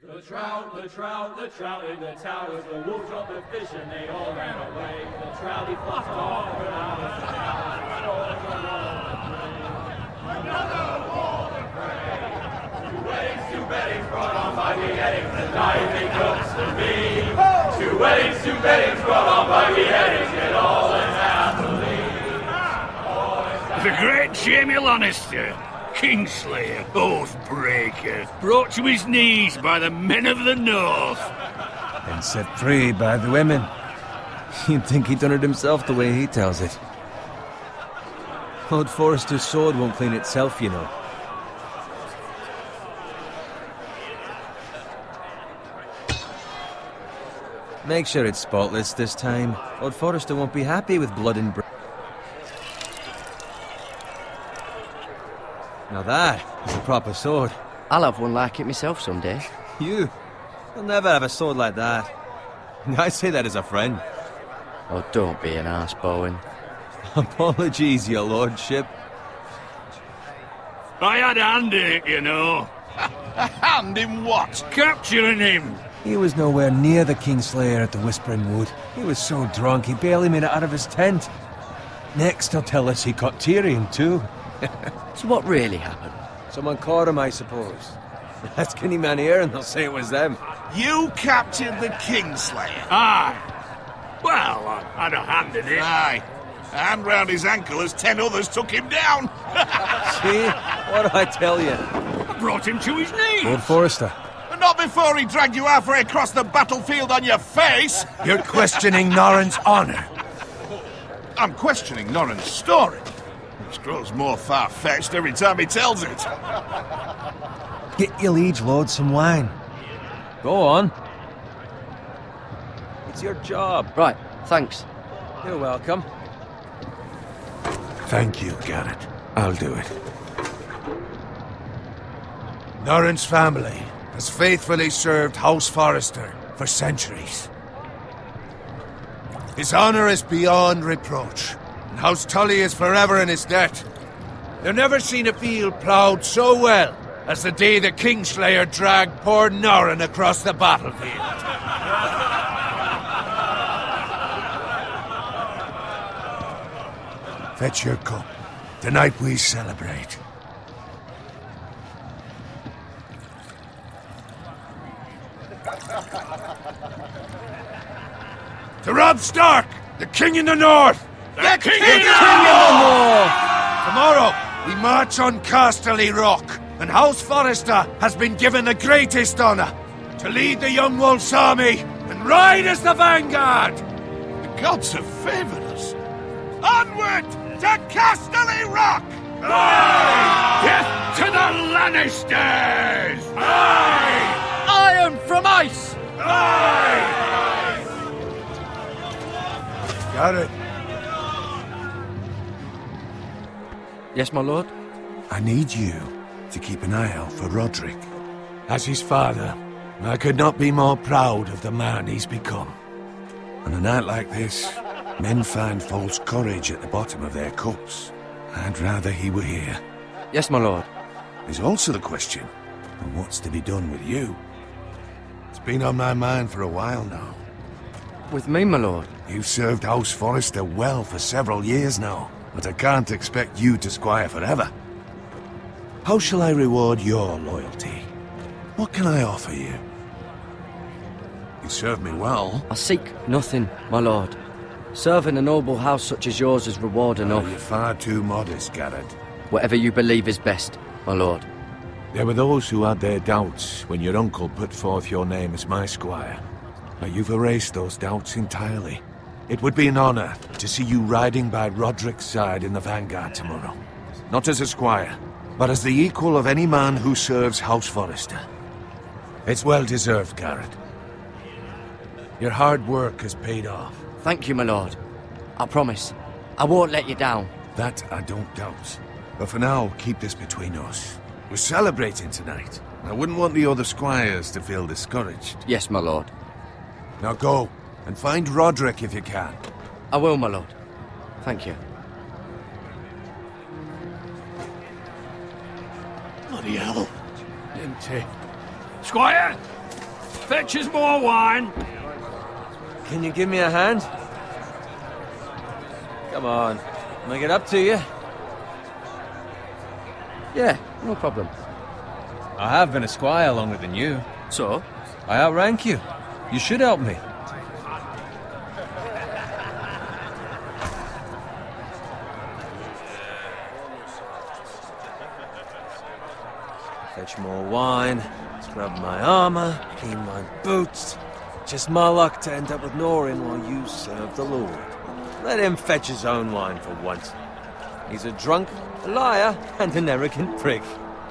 The trout in the towers, the wolves dropped the fish and they all ran away. The trout he flopped off and out of the towers, another wall of prey. Two weddings brought on by beheadings, the night they cooks to me. Two weddings brought on by beheadings, yet all unhappily. The great Jamie Lannister, Kingslayer, Oathbreaker, brought to his knees by the men of the North. And set free by the women. You'd think he'd done it himself the way he tells it. Lord Forrester's sword won't clean itself, you know. Make sure it's spotless this time. Lord Forrester won't be happy with blood and Now that is a proper sword. I'll have one like it myself someday. You'll never have a sword like that. I say that as a friend. Oh, don't be an arse, Bowen. Apologies, your lordship. I had a hand in it, you know. A hand in what? Capturing him. He was nowhere near the Kingslayer at the Whispering Wood. He was so drunk he barely made it out of his tent. Next he'll tell us he caught Tyrion too. So what really happened? Someone caught him, I suppose. Ask any man here and they'll say it was them. You captured the Kingslayer? Aye. Well, I had a hand in it. Aye. A hand round his ankle as 10 others took him down. See? What do I tell you? I brought him to his knees. Lord Forrester. But not before he dragged you halfway across the battlefield on your face. You're questioning Norrin's honor. I'm questioning Norrin's story. Which grows more far-fetched every time he tells it. Get your liege lord some wine. Go on. It's your job. Right, thanks. You're welcome. Thank you, Garrett. I'll do it. Norrin's family has faithfully served House Forrester for centuries. His honor is beyond reproach, and House Tully is forever in his debt. They've never seen a field ploughed so well as the day the Kingslayer dragged poor Norrin across the battlefield. Fetch your cup. Tonight we celebrate. To Robb Stark, the King in the North! The King in the North! Tomorrow, we march on Casterly Rock, and House Forrester has been given the greatest honor to lead the Young Wolf's army and ride as the vanguard! The gods have favored us. Onward to Casterly Rock! Aye! Death to the Lannisters! Aye! Iron from ice! Aye! Got it. Yes, my lord? I need you to keep an eye out for Roderick. As his father, I could not be more proud of the man he's become. On a night like this, men find false courage at the bottom of their cups. I'd rather he were here. Yes, my lord. There's also the question of what's to be done with you. It's been on my mind for a while now. With me, my lord? You've served House Forrester well for several years now, but I can't expect you to squire forever. How shall I reward your loyalty? What can I offer you? You served me well. I seek nothing, my lord. Serving a noble house such as yours is reward enough. You're far too modest, Garrett. Whatever you believe is best, my lord. There were those who had their doubts when your uncle put forth your name as my squire. But you've erased those doubts entirely. It would be an honor to see you riding by Roderick's side in the vanguard tomorrow. Not as a squire, but as the equal of any man who serves House Forrester. It's well deserved, Garrett. Your hard work has paid off. Thank you, my lord. I promise. I won't let you down. That I don't doubt. But for now, keep this between us. We're celebrating tonight. I wouldn't want the other squires to feel discouraged. Yes, my lord. Now go, and find Roderick if you can. I will, my lord. Thank you. Bloody hell. Empty. Squire! Fetch us more wine. Can you give me a hand? Come on. Make it up to you. Yeah, no problem. I have been a squire longer than you. So? I outrank you. You should help me. Fetch more wine, scrub my armor, clean my boots. Just my luck to end up with Norin while you serve the Lord. Let him fetch his own wine for once. He's a drunk, a liar, and an arrogant prick.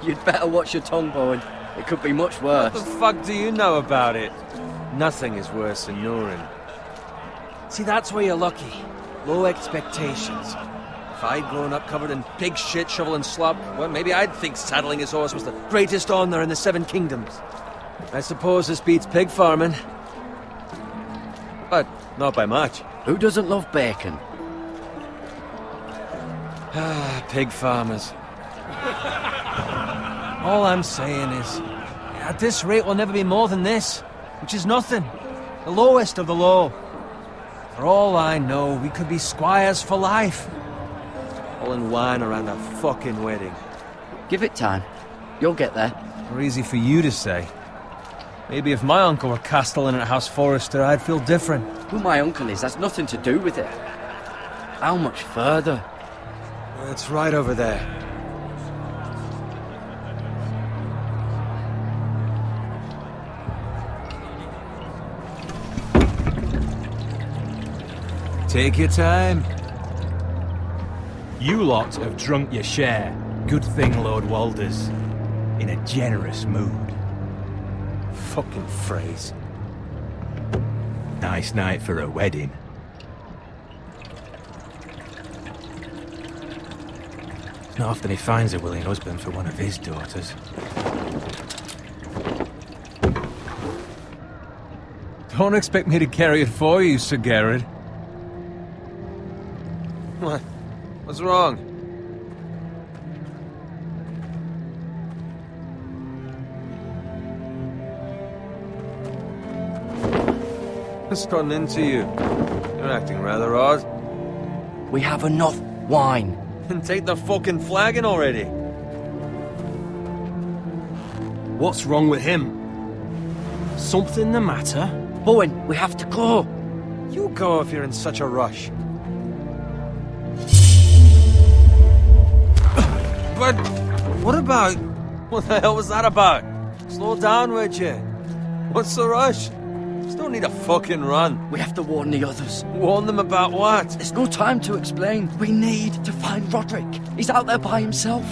You'd better watch your tongue, Bowen. It could be much worse. What the fuck do you know about it? Nothing is worse than Norin. See, that's where you're lucky. Low expectations. If I'd grown up covered in pig shit, shovel and slop, well, maybe I'd think saddling his horse was the greatest honor in the Seven Kingdoms. I suppose this beats pig farming. But not by much. Who doesn't love bacon? Ah, pig farmers. All I'm saying is, at this rate we'll never be more than this, which is nothing. The lowest of the low. For all I know, we could be squires for life. Pulling wine around a fucking wedding. Give it time. You'll get there. Or easy for you to say. Maybe if my uncle were castellan at House Forrester, I'd feel different. Who my uncle is has nothing to do with it. How much further? It's right over there. Take your time. You lot have drunk your share. Good thing Lord Walder's in a generous mood. Fucking phrase. Nice night for a wedding. It's not often he finds a willing husband for one of his daughters. Don't expect me to carry it for you, Sir Garrett. What? What's wrong? What's gotten into you? You're acting rather odd. We have enough wine. Then take the fucking flagon already. What's wrong with him? Something the matter? Bowen, we have to go. You go if you're in such a rush. But what about... What the hell was that about? Slow down, would you? What's the rush? Just don't need a fucking run. We have to warn the others. Warn them about what? There's no time to explain. We need to find Roderick. He's out there by himself.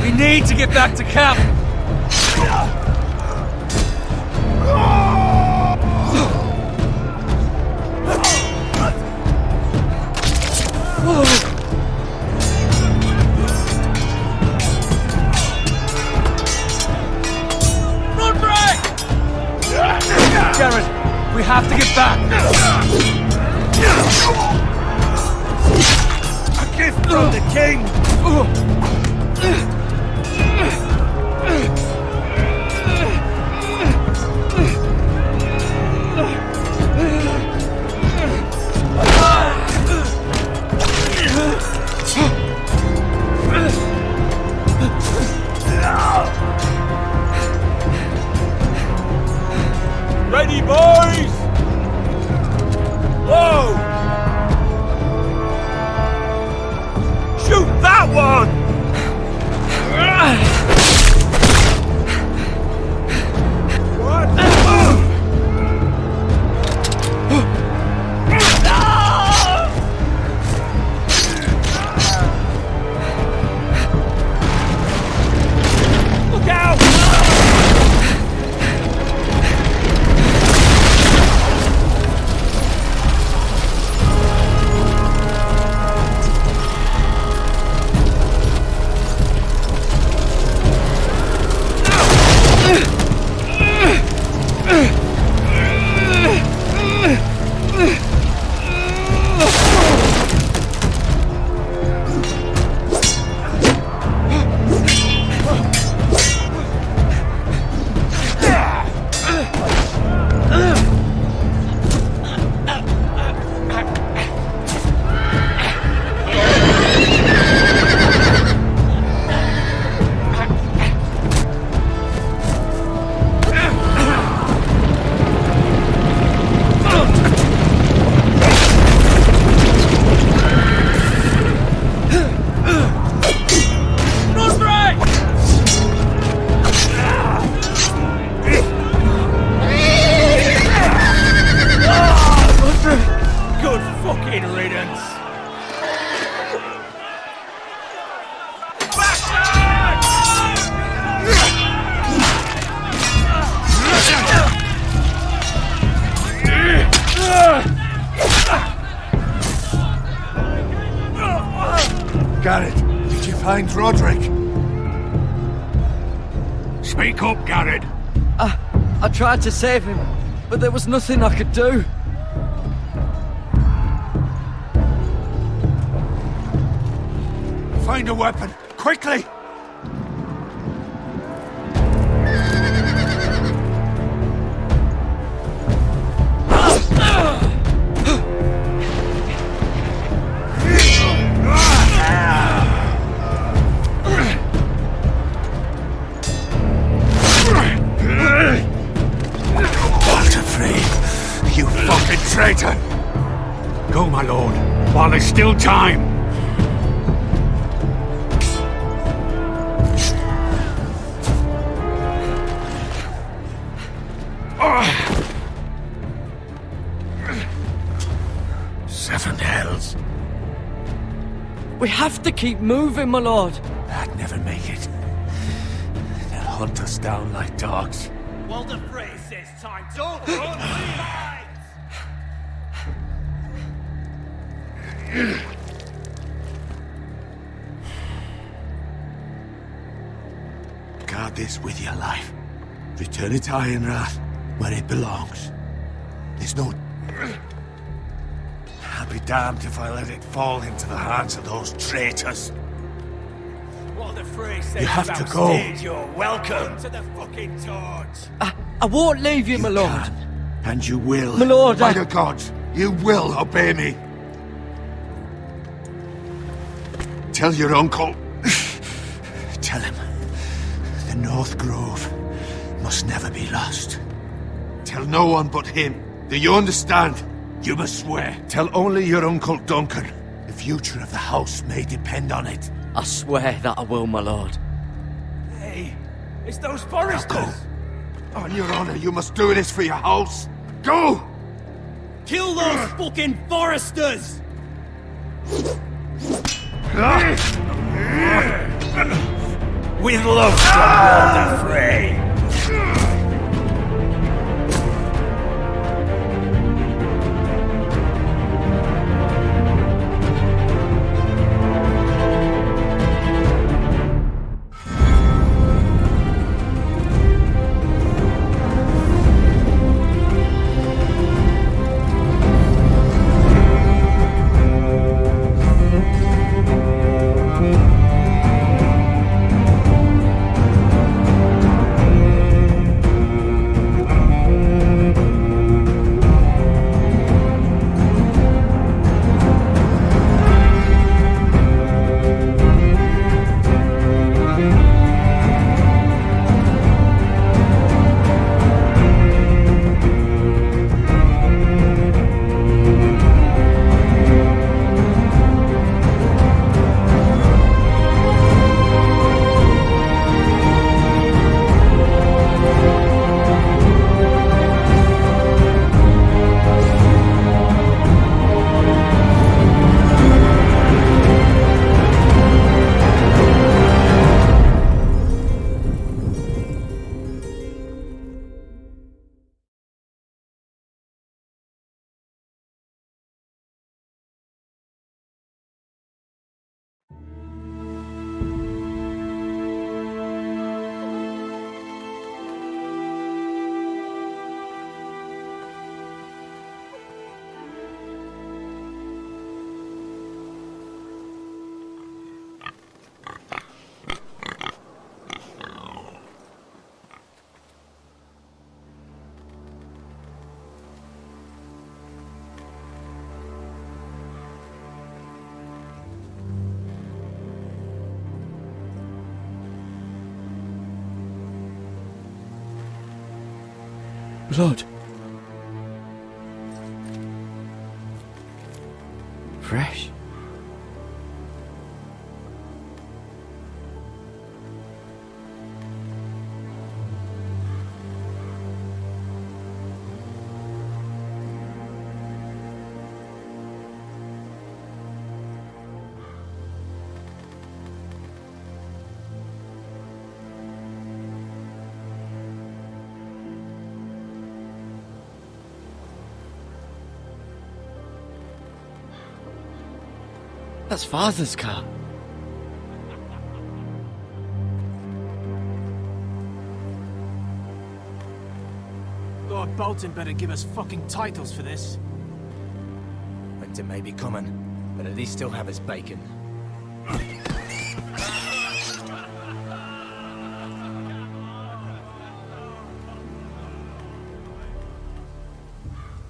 We need to get back to camp. Jared, we have to get back. A gift from the king! Ready, boys! Whoa! Shoot that one! Look out! Garrett, did you find Roderick? Speak up, Garrett. I tried to save him, but there was nothing I could do. Find a weapon, quickly! You fucking traitor! Go, my lord, while there's still time. 7 hells. We have to keep moving, my lord. I'd never make it. They'll hunt us down like dogs. Walder Frey says time. Don't run, hide! Guard this with your life. Return it to Ironrath, where it belongs. There's no... I'll be damned if I let it fall into the hands of those traitors. Walder Frey says You have to go. You're welcome to the fucking torch. I won't leave you, my lord. Can, and you will. My lord, By the gods, you will obey me. Tell your uncle. Tell him. The North Grove must never be lost. Tell no one but him. Do you understand? You must swear. Tell only your Uncle Duncan. The future of the house may depend on it. I swear that I will, my lord. Hey, it's those Now foresters. go. On your honor, you must do this for your house. Go! Kill those fucking foresters. With love from Walder Frey. Lord. Fresh. That's Father's car. Lord Bolton better give us fucking titles for this. Winter may be coming, but at least he'll have his bacon.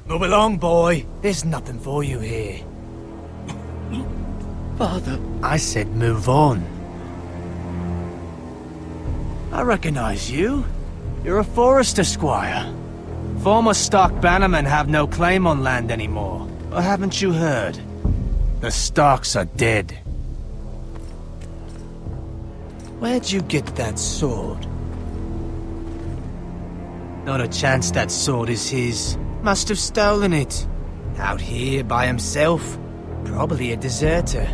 Move along, boy. There's nothing for you here. Father, I said move on. I recognize you. You're a Forester squire. Former Stark bannermen have no claim on land anymore. Or haven't you heard? The Starks are dead. Where'd you get that sword? Not a chance that sword is his. Must have stolen it. Out here by himself. Probably a deserter.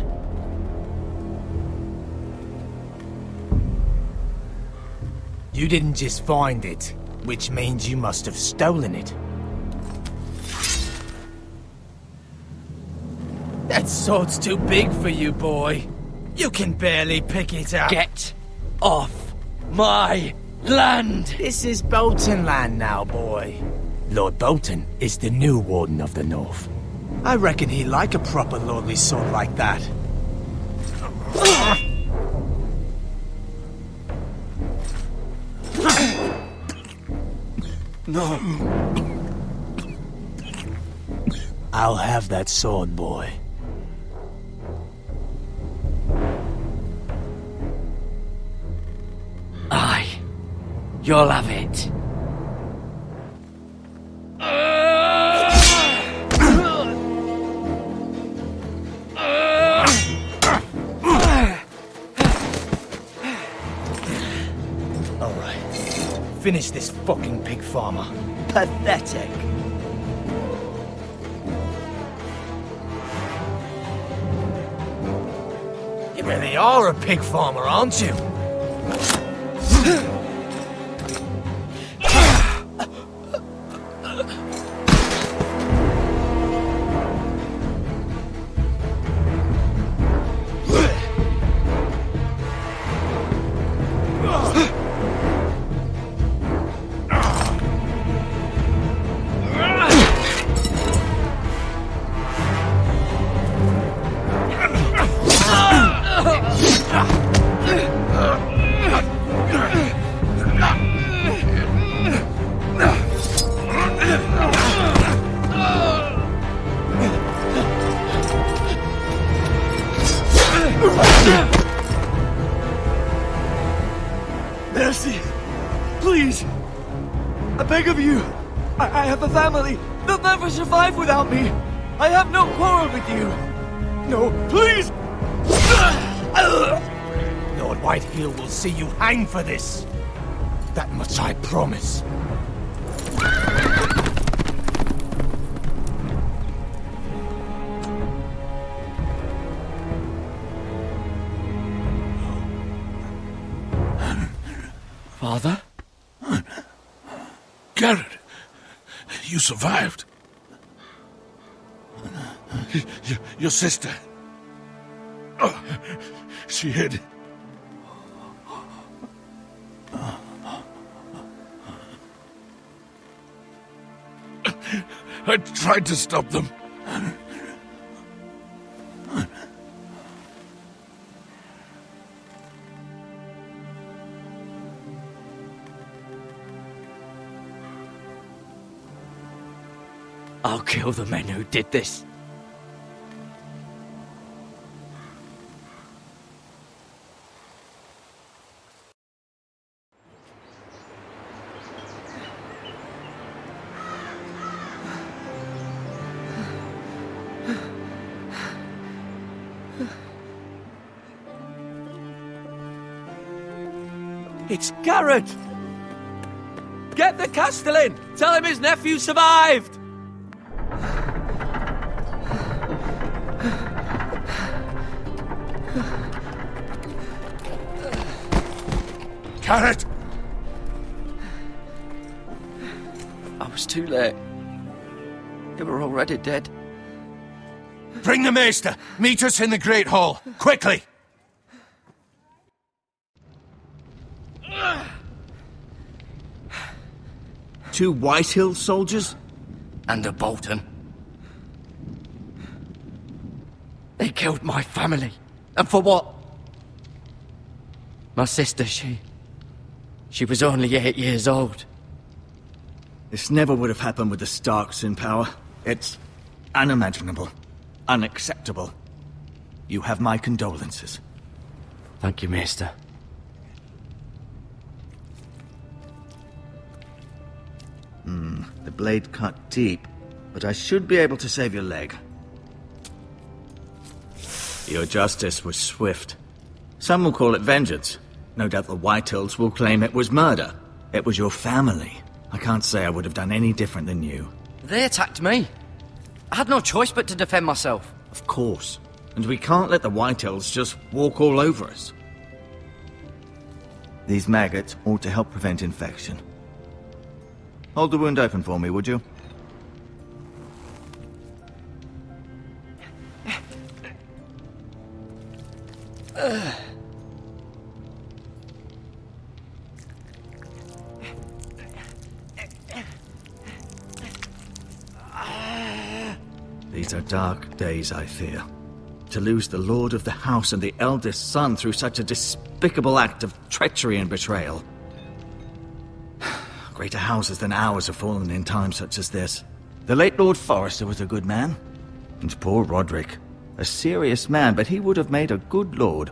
You didn't just find it, which means you must have stolen it. That sword's too big for you, boy. You can barely pick it up. get off my land! This is Bolton land now, boy. Lord Bolton is the new Warden of the North. I reckon he'd like a proper lordly sword like that. No. I'll have that sword, boy. Aye. You'll have it. Alright. Finish this fucking pig farmer. Pathetic. You really are a pig farmer, aren't you? Mercy! Please! I beg of you! I have a family! They'll never survive without me! I have no quarrel with you! No, please! Lord Whitehill will see you hang for this. That much I promise. Father? Garrett, you survived. Your sister. Oh, she hid. I tried to stop them. I'll kill the men who did this. It's Garrett! Get the Castellan! Tell him his nephew survived! Garrett! I was too late. They were already dead. Bring the maester! Meet us in the Great Hall! Quickly! 2 White Hill soldiers? And a Bolton. They killed my family. And for what? My sister, she was only 8 years old. This never would have happened with the Starks in power. It's unimaginable. Unacceptable. You have my condolences. Thank you, Maester. The blade cut deep, but I should be able to save your leg. Your justice was swift. Some will call it vengeance. No doubt the Whitehills will claim it was murder. It was your family. I can't say I would have done any different than you. They attacked me. I had no choice but to defend myself. Of course. And we can't let the Whitehills just walk all over us. These maggots ought to help prevent infection. Hold the wound open for me, would you? These are dark days, I fear. To lose the lord of the house and the eldest son through such a despicable act of treachery and betrayal. Greater houses than ours have fallen in times such as this. The late Lord Forrester was a good man. And poor Roderick. A serious man, but he would have made a good lord.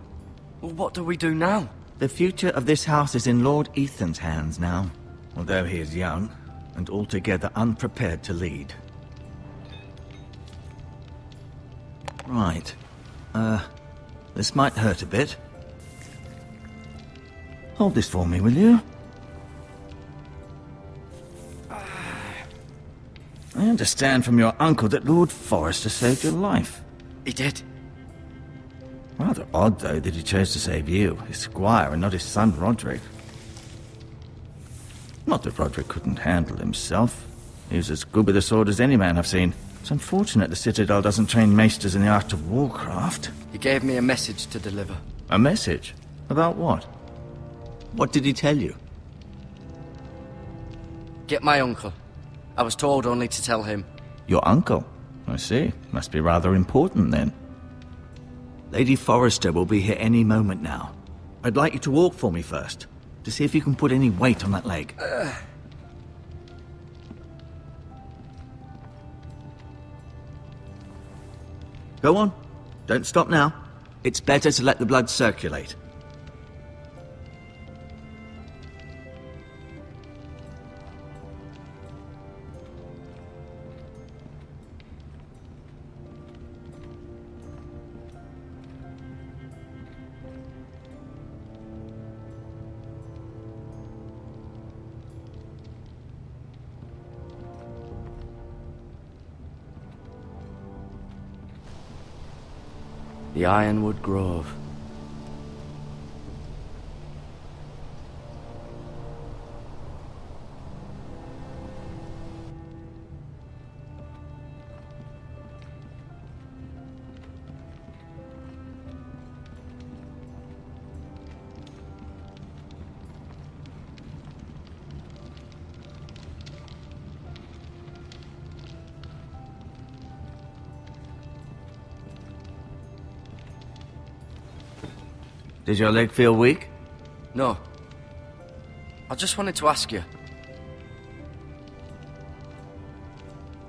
Well, what do we do now? The future of this house is in Lord Ethan's hands now. Although he is young, and altogether unprepared to lead. Right. This might hurt a bit. Hold this for me, will you? I understand from your uncle that Lord Forrester saved your life. He did. Rather odd, though, that he chose to save you, his squire, and not his son Roderick. Not that Roderick couldn't handle himself. He was as good with a sword as any man I've seen. It's unfortunate the Citadel doesn't train maesters in the art of warcraft. He gave me a message to deliver. A message? About what? What did he tell you? Get my uncle. I was told only to tell him. Your uncle? I see. Must be rather important, then. Lady Forrester will be here any moment now. I'd like you to walk for me first, to see if you can put any weight on that leg. Go on. Don't stop now. It's better to let the blood circulate. The Ironwood Grove. Did your leg feel weak? No. I just wanted to ask you.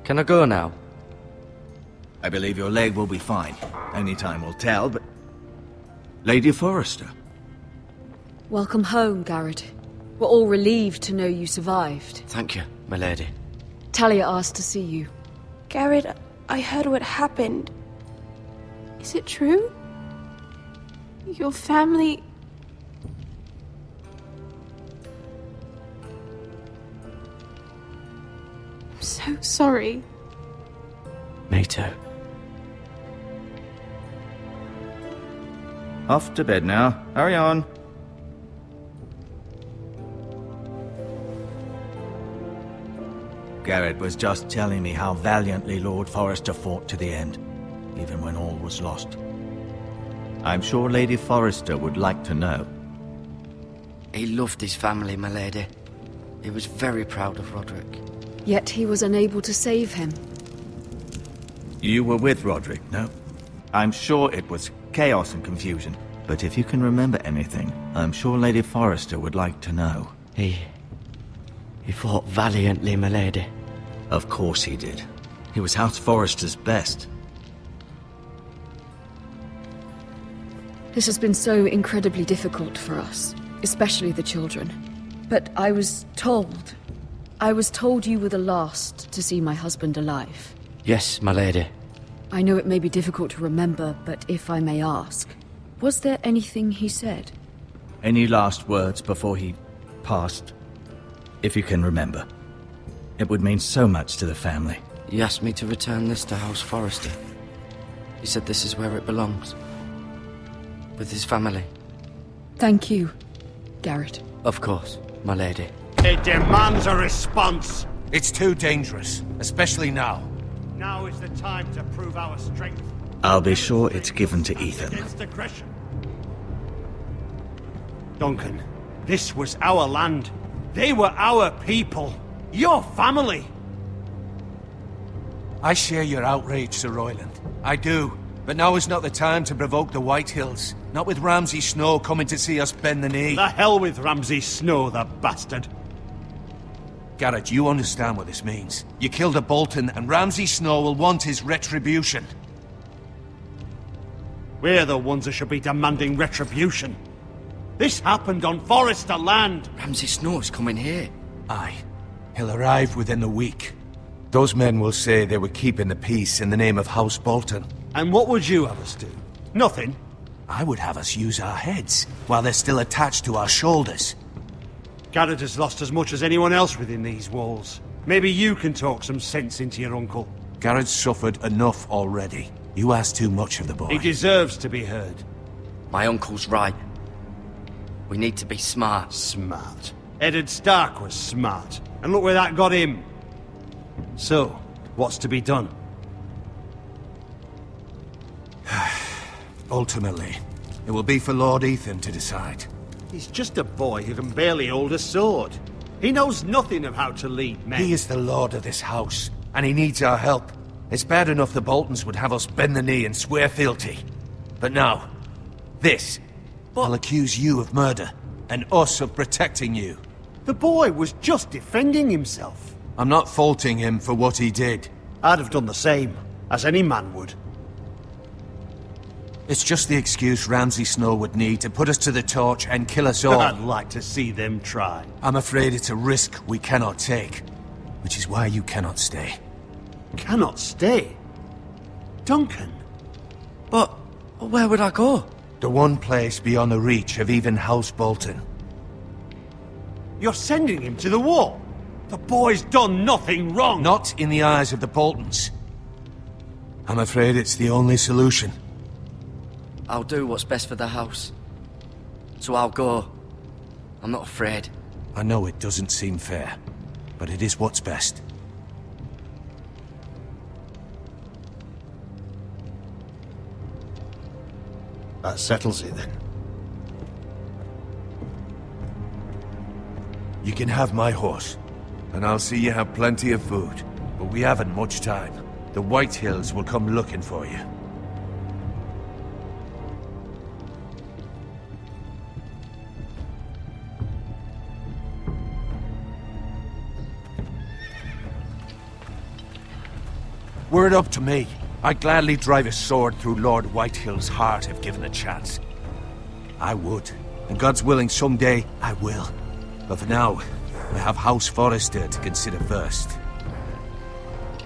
Can I go now? I believe your leg will be fine. Only time will tell, but... Lady Forrester. Welcome home, Garrett. We're all relieved to know you survived. Thank you, my lady. Talia asked to see you. Garrett, I heard what happened. Is it true? Your family... I'm so sorry. Me too. Off to bed now. Hurry on. Garrett was just telling me how valiantly Lord Forrester fought to the end, even when all was lost. I'm sure Lady Forrester would like to know. He loved his family, my lady. He was very proud of Roderick. Yet he was unable to save him. You were with Roderick, no? I'm sure it was chaos and confusion. But if you can remember anything, I'm sure Lady Forrester would like to know. He fought valiantly, my lady. Of course he did. He was House Forrester's best. This has been so incredibly difficult for us, especially the children. But I was told you were the last to see my husband alive. Yes, my lady. I know it may be difficult to remember, but if I may ask, was there anything he said? Any last words before he passed? If you can remember. It would mean so much to the family. He asked me to return this to House Forrester. He said this is where it belongs. With his family. Thank you, Garrett. Of course, my lady. It demands a response. It's too dangerous, especially now. Now is the time to prove our strength. I'll be sure it's given to Ethan. Against aggression. Duncan, this was our land. They were our people. Your family. I share your outrage, Sir Royland. I do. But now is not the time to provoke the White Hills. Not with Ramsay Snow coming to see us bend the knee. The hell with Ramsay Snow, the bastard. Garrett, you understand what this means. You killed a Bolton, and Ramsay Snow will want his retribution. We're the ones that should be demanding retribution. This happened on Forrester land. Ramsay Snow's coming here. Aye. He'll arrive within a week. Those men will say they were keeping the peace in the name of House Bolton. And what would you have us do? Nothing. I would have us use our heads, while they're still attached to our shoulders. Garrett has lost as much as anyone else within these walls. Maybe you can talk some sense into your uncle. Garrett's suffered enough already. You ask too much of the boy. He deserves to be heard. My uncle's right. We need to be smart. Smart. Eddard Stark was smart. And look where that got him. So, what's to be done? Ultimately, it will be for Lord Ethan to decide. He's just a boy who can barely hold a sword. He knows nothing of how to lead men. He is the lord of this house, and he needs our help. It's bad enough the Boltons would have us bend the knee and swear fealty. But now, this. I'll accuse you of murder, and us of protecting you. The boy was just defending himself. I'm not faulting him for what he did. I'd have done the same, as any man would. It's just the excuse Ramsay Snow would need to put us to the torch and kill us all. I'd like to see them try. I'm afraid it's a risk we cannot take, which is why you cannot stay. Cannot stay? Duncan? But where would I go? The one place beyond the reach of even House Bolton. You're sending him to the war? The boy's done nothing wrong! Not in the eyes of the Boltons. I'm afraid it's the only solution. I'll do what's best for the house. So I'll go. I'm not afraid. I know it doesn't seem fair, but it is what's best. That settles it then. You can have my horse, and I'll see you have plenty of food. But we haven't much time. The White Hills will come looking for you. Were it up to me, I'd gladly drive a sword through Lord Whitehill's heart if given a chance. I would, and God's willing someday I will. But for now, I have House Forrester to consider first.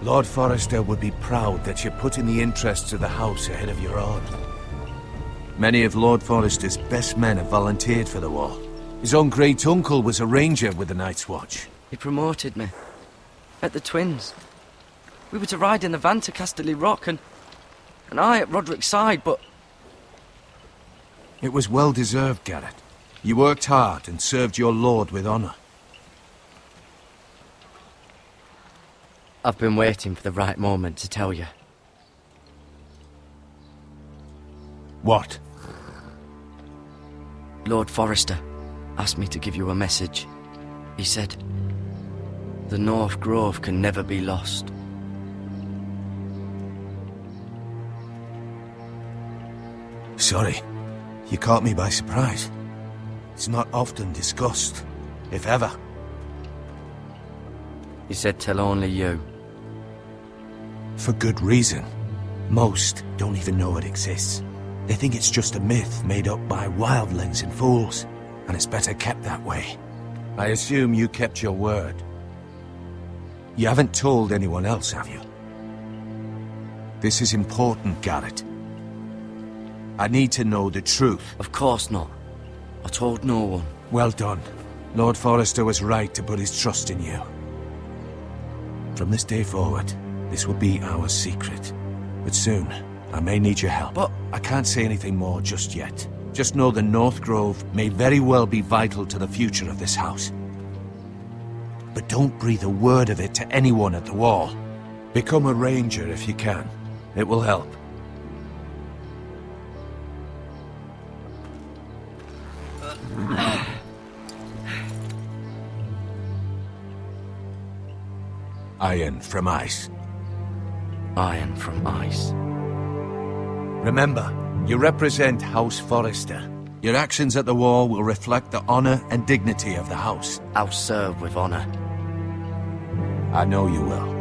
Lord Forrester would be proud that you're putting the interests of the house ahead of your own. Many of Lord Forrester's best men have volunteered for the war. His own great-uncle was a ranger with the Night's Watch. He promoted me. At the Twins. We were to ride in the van to Casterly Rock, and I at Roderick's side, but... It was well-deserved, Garrett. You worked hard and served your lord with honor. I've been waiting for the right moment to tell you. What? Lord Forrester asked me to give you a message. He said, The North Grove can never be lost. Sorry. You caught me by surprise. It's not often discussed, if ever. He said tell only you. For good reason. Most don't even know it exists. They think it's just a myth made up by wildlings and fools, and it's better kept that way. I assume you kept your word. You haven't told anyone else, have you? This is important, Garrett. I need to know the truth. Of course not. I told no one. Well done. Lord Forrester was right to put his trust in you. From this day forward, this will be our secret. But soon, I may need your help. But I can't say anything more just yet. Just know the North Grove may very well be vital to the future of this house. But don't breathe a word of it to anyone at the Wall. Become a ranger if you can. It will help. Iron from ice. Iron from ice. Remember, you represent House Forrester. Your actions at the Wall will reflect the honor and dignity of the house. I'll serve with honor. I know you will.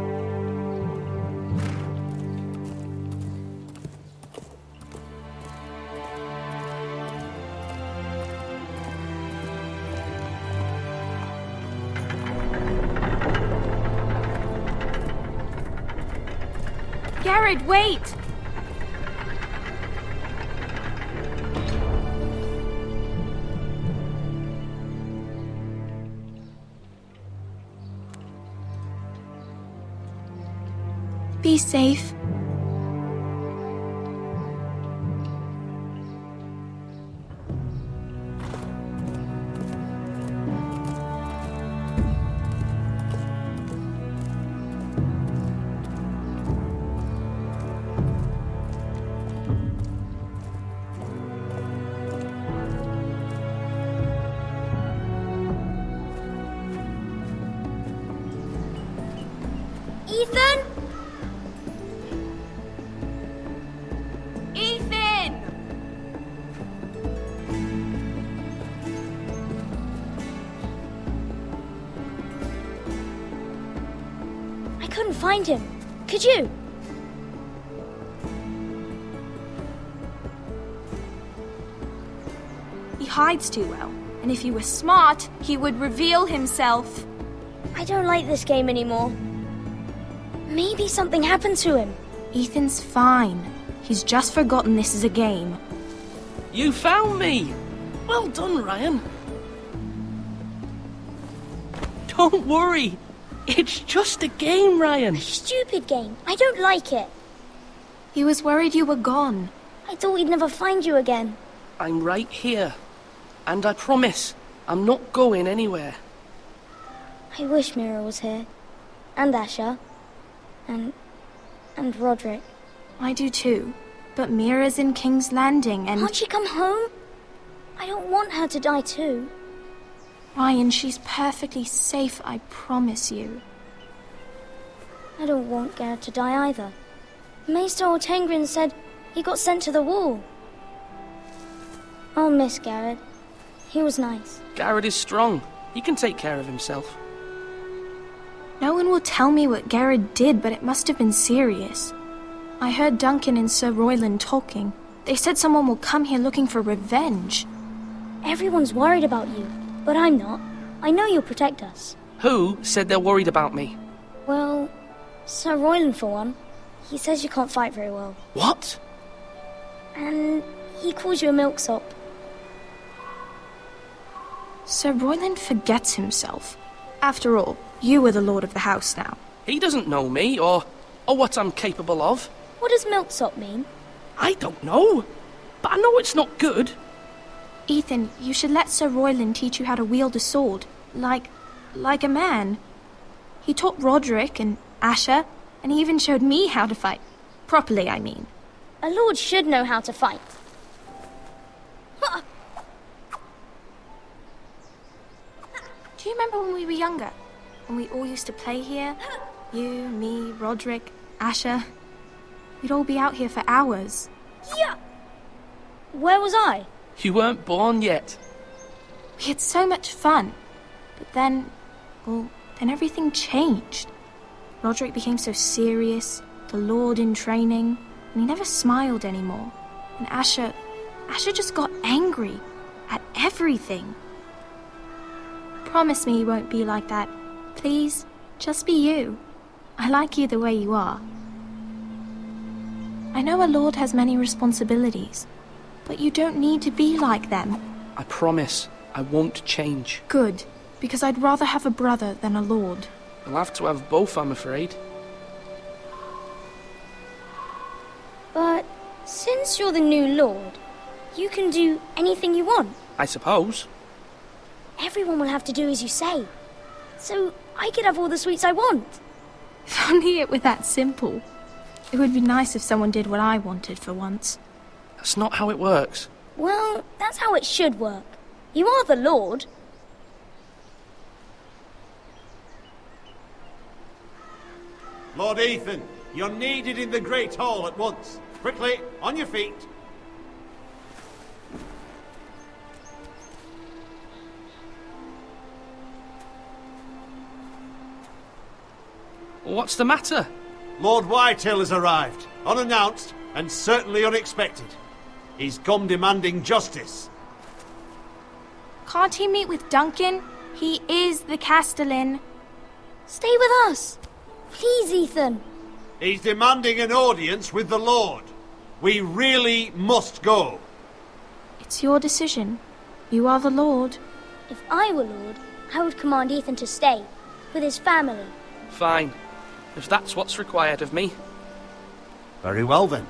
Garrett, wait! Be safe. Ethan? Ethan! I couldn't find him. Could you? He hides too well, and if he were smart, he would reveal himself. I don't like this game anymore. Maybe something happened to him. Ethan's fine. He's just forgotten this is a game. You found me! Well done, Ryan. Don't worry. It's just a game, Ryan. A stupid game. I don't like it. He was worried you were gone. I thought we'd never find you again. I'm right here. And I promise, I'm not going anywhere. I wish Mira was here. And Asher. And Roderick. I do too. But Mira's in King's Landing and... Can't she come home? I don't want her to die too. Ryan, she's perfectly safe, I promise you. I don't want Garrett to die either. Maester Ortengrin said he got sent to the Wall. I'll miss Garrett. He was nice. Garrett is strong. He can take care of himself. No one will tell me what Garrett did, but it must have been serious. I heard Duncan and Sir Royland talking. They said someone will come here looking for revenge. Everyone's worried about you, but I'm not. I know you'll protect us. Who said they're worried about me? Well, Sir Royland for one. He says you can't fight very well. What? And he calls you a milksop. Sir Royland forgets himself. After all, you are the lord of the house now. He doesn't know me, or what I'm capable of. What does milksop mean? I don't know, but I know it's not good. Ethan, you should let Sir Royland teach you how to wield a sword. Like a man. He taught Roderick and Asher, and he even showed me how to fight. Properly, I mean. A lord should know how to fight. Do you remember when we were younger? when we all used to play here? You, me, Roderick, Asher. We'd all be out here for hours. Yeah! Where was I? You weren't born yet. We had so much fun. But then, then everything changed. Roderick became so serious, the Lord in training, and he never smiled anymore. And Asher just got angry at everything. Promise me you won't be like that. Please, just be you. I like you the way you are. I know a lord has many responsibilities, but you don't need to be like them. I promise I won't change. Good, because I'd rather have a brother than a lord. I'll have to have both, I'm afraid. But since you're the new lord, you can do anything you want. I suppose. Everyone will have to do as you say. So I could have all the sweets I want. If only it were that simple. It would be nice if someone did what I wanted for once. That's not how it works. Well, that's how it should work. You are the lord. Lord Ethan, you're needed in the Great Hall at once. Quickly, on your feet. What's the matter? Lord Whitehill has arrived, unannounced and certainly unexpected. He's come demanding justice. Can't he meet with Duncan? He is the Castellan. Stay with us. Please, Ethan. He's demanding an audience with the Lord. We really must go. It's your decision. You are the Lord. If I were lord, I would command Ethan to stay, with his family. Fine. If that's what's required of me. Very well then.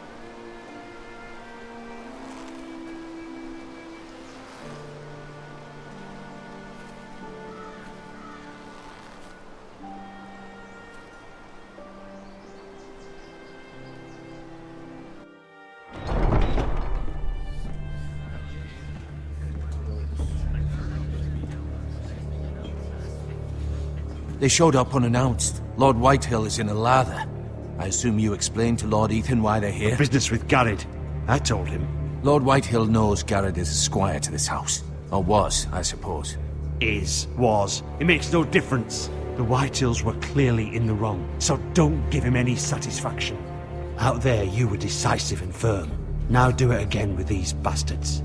They showed up unannounced. Lord Whitehill is in a lather. I assume you explained to Lord Ethan why they're here? Business with Garrett. I told him. Lord Whitehill knows Garrett is a squire to this house. Or was, I suppose. Was. It makes no difference. The Whitehills were clearly in the wrong, so don't give him any satisfaction. Out there, you were decisive and firm. Now do it again with these bastards.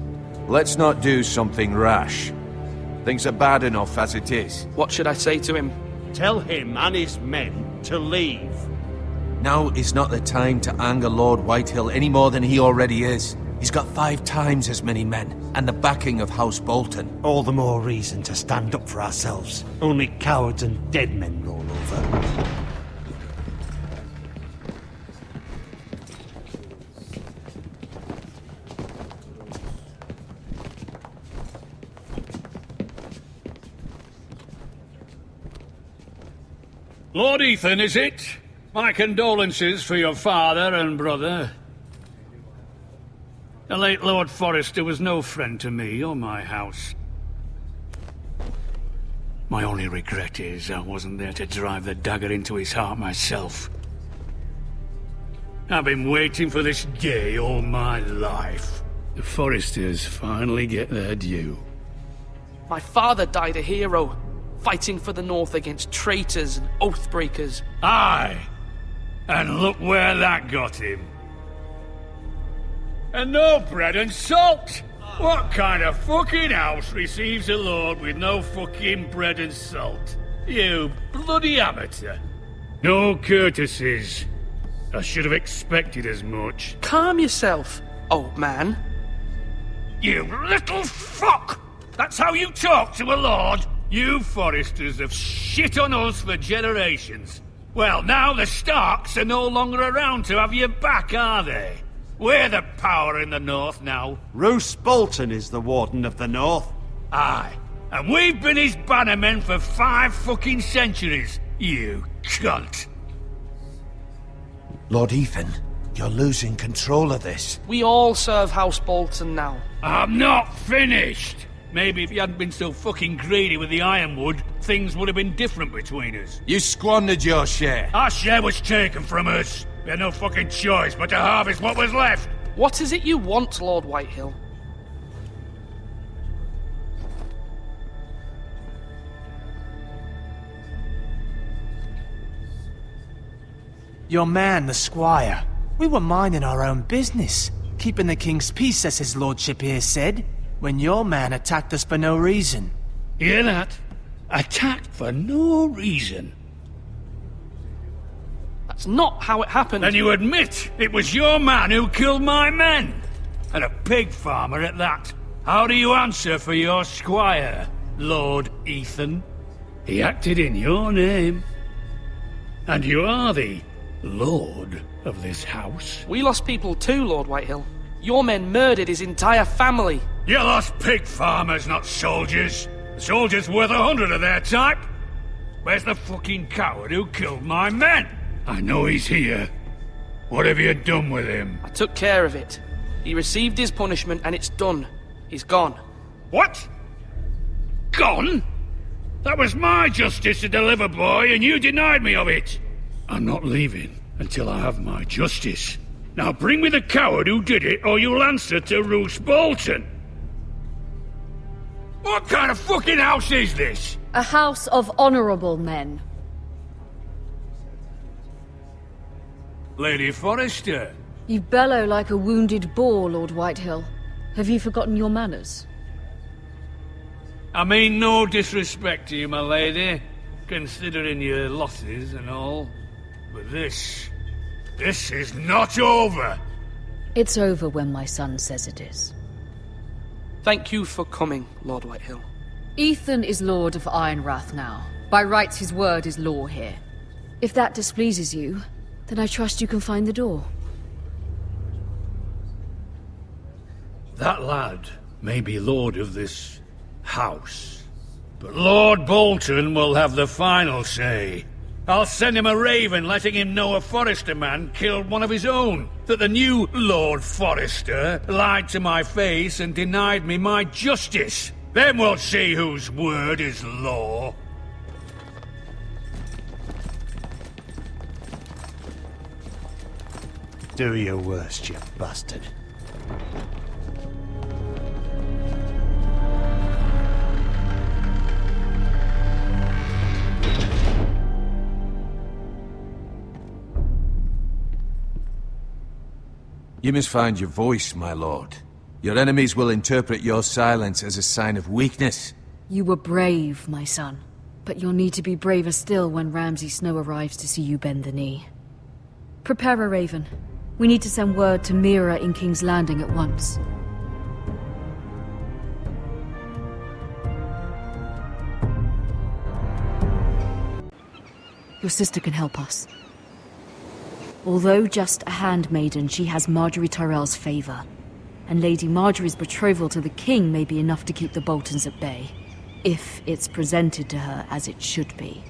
Let's not do something rash. Things are bad enough as it is. What should I say to him? Tell him and his men to leave. Now is not the time to anger Lord Whitehill any more than he already is. He's got 5 times as many men, and the backing of House Bolton. All the more reason to stand up for ourselves. Only cowards and dead men roll over. Lord Ethan, is it? My condolences for your father and brother. The late Lord Forrester was no friend to me or my house. My only regret is I wasn't there to drive the dagger into his heart myself. I've been waiting for this day all my life. The Forresters finally get their due. My father died a hero, fighting for the North against traitors and oathbreakers. Aye, and look where that got him. And no bread and salt! What kind of fucking house receives a lord with no fucking bread and salt? You bloody amateur. No courtesies. I should have expected as much. Calm yourself, old man. You little fuck! That's how you talk to a lord? You Forresters have shit on us for generations. Well, now the Starks are no longer around to have your back, are they? We're the power in the North now. Roose Bolton is the Warden of the North. Aye, and we've been his bannermen for 5 fucking centuries, you cunt. Lord Ethan, you're losing control of this. We all serve House Bolton now. I'm not finished. Maybe if you hadn't been so fucking greedy with the ironwood, things would have been different between us. You squandered your share. Our share was taken from us. We had no fucking choice but to harvest what was left. What is it you want, Lord Whitehill? Your man, the squire. We were minding our own business, keeping the king's peace, as his lordship here said, when your man attacked us for no reason. Hear that? Attacked for no reason. That's not how it happened. Then you admit it was your man who killed my men. And a pig farmer at that. How do you answer for your squire, Lord Ethan? He acted in your name. And you are the lord of this house. We lost people too, Lord Whitehill. Your men murdered his entire family. You lost pig farmers, not soldiers. The soldiers worth 100 of their type. Where's the fucking coward who killed my men? I know he's here. What have you done with him? I took care of it. He received his punishment and it's done. He's gone. What? Gone? That was my justice to deliver, boy, and you denied me of it. I'm not leaving until I have my justice. Now bring me the coward who did it, or you'll answer to Roose Bolton. What kind of fucking house is this? A house of honorable men. Lady Forrester. You bellow like a wounded boar, Lord Whitehill. Have you forgotten your manners? I mean no disrespect to you, my lady, considering your losses and all. But this is not over. It's over when my son says it is. Thank you for coming, Lord Whitehill. Ethan is Lord of Ironrath now. By rights, his word is law here. If that displeases you, then I trust you can find the door. That lad may be lord of this house, but Lord Bolton will have the final say. I'll send him a raven letting him know a Forrester man killed one of his own, that the new Lord Forrester lied to my face and denied me my justice. Then we'll see whose word is law. Do your worst, you bastard. You must find your voice, my lord. Your enemies will interpret your silence as a sign of weakness. You were brave, my son. But you'll need to be braver still when Ramsay Snow arrives to see you bend the knee. Prepare a raven. We need to send word to Mira in King's Landing at once. Your sister can help us. Although just a handmaiden, she has Marjorie Tyrell's favor. And Lady Marjorie's betrothal to the king may be enough to keep the Boltons at bay. If it's presented to her as it should be.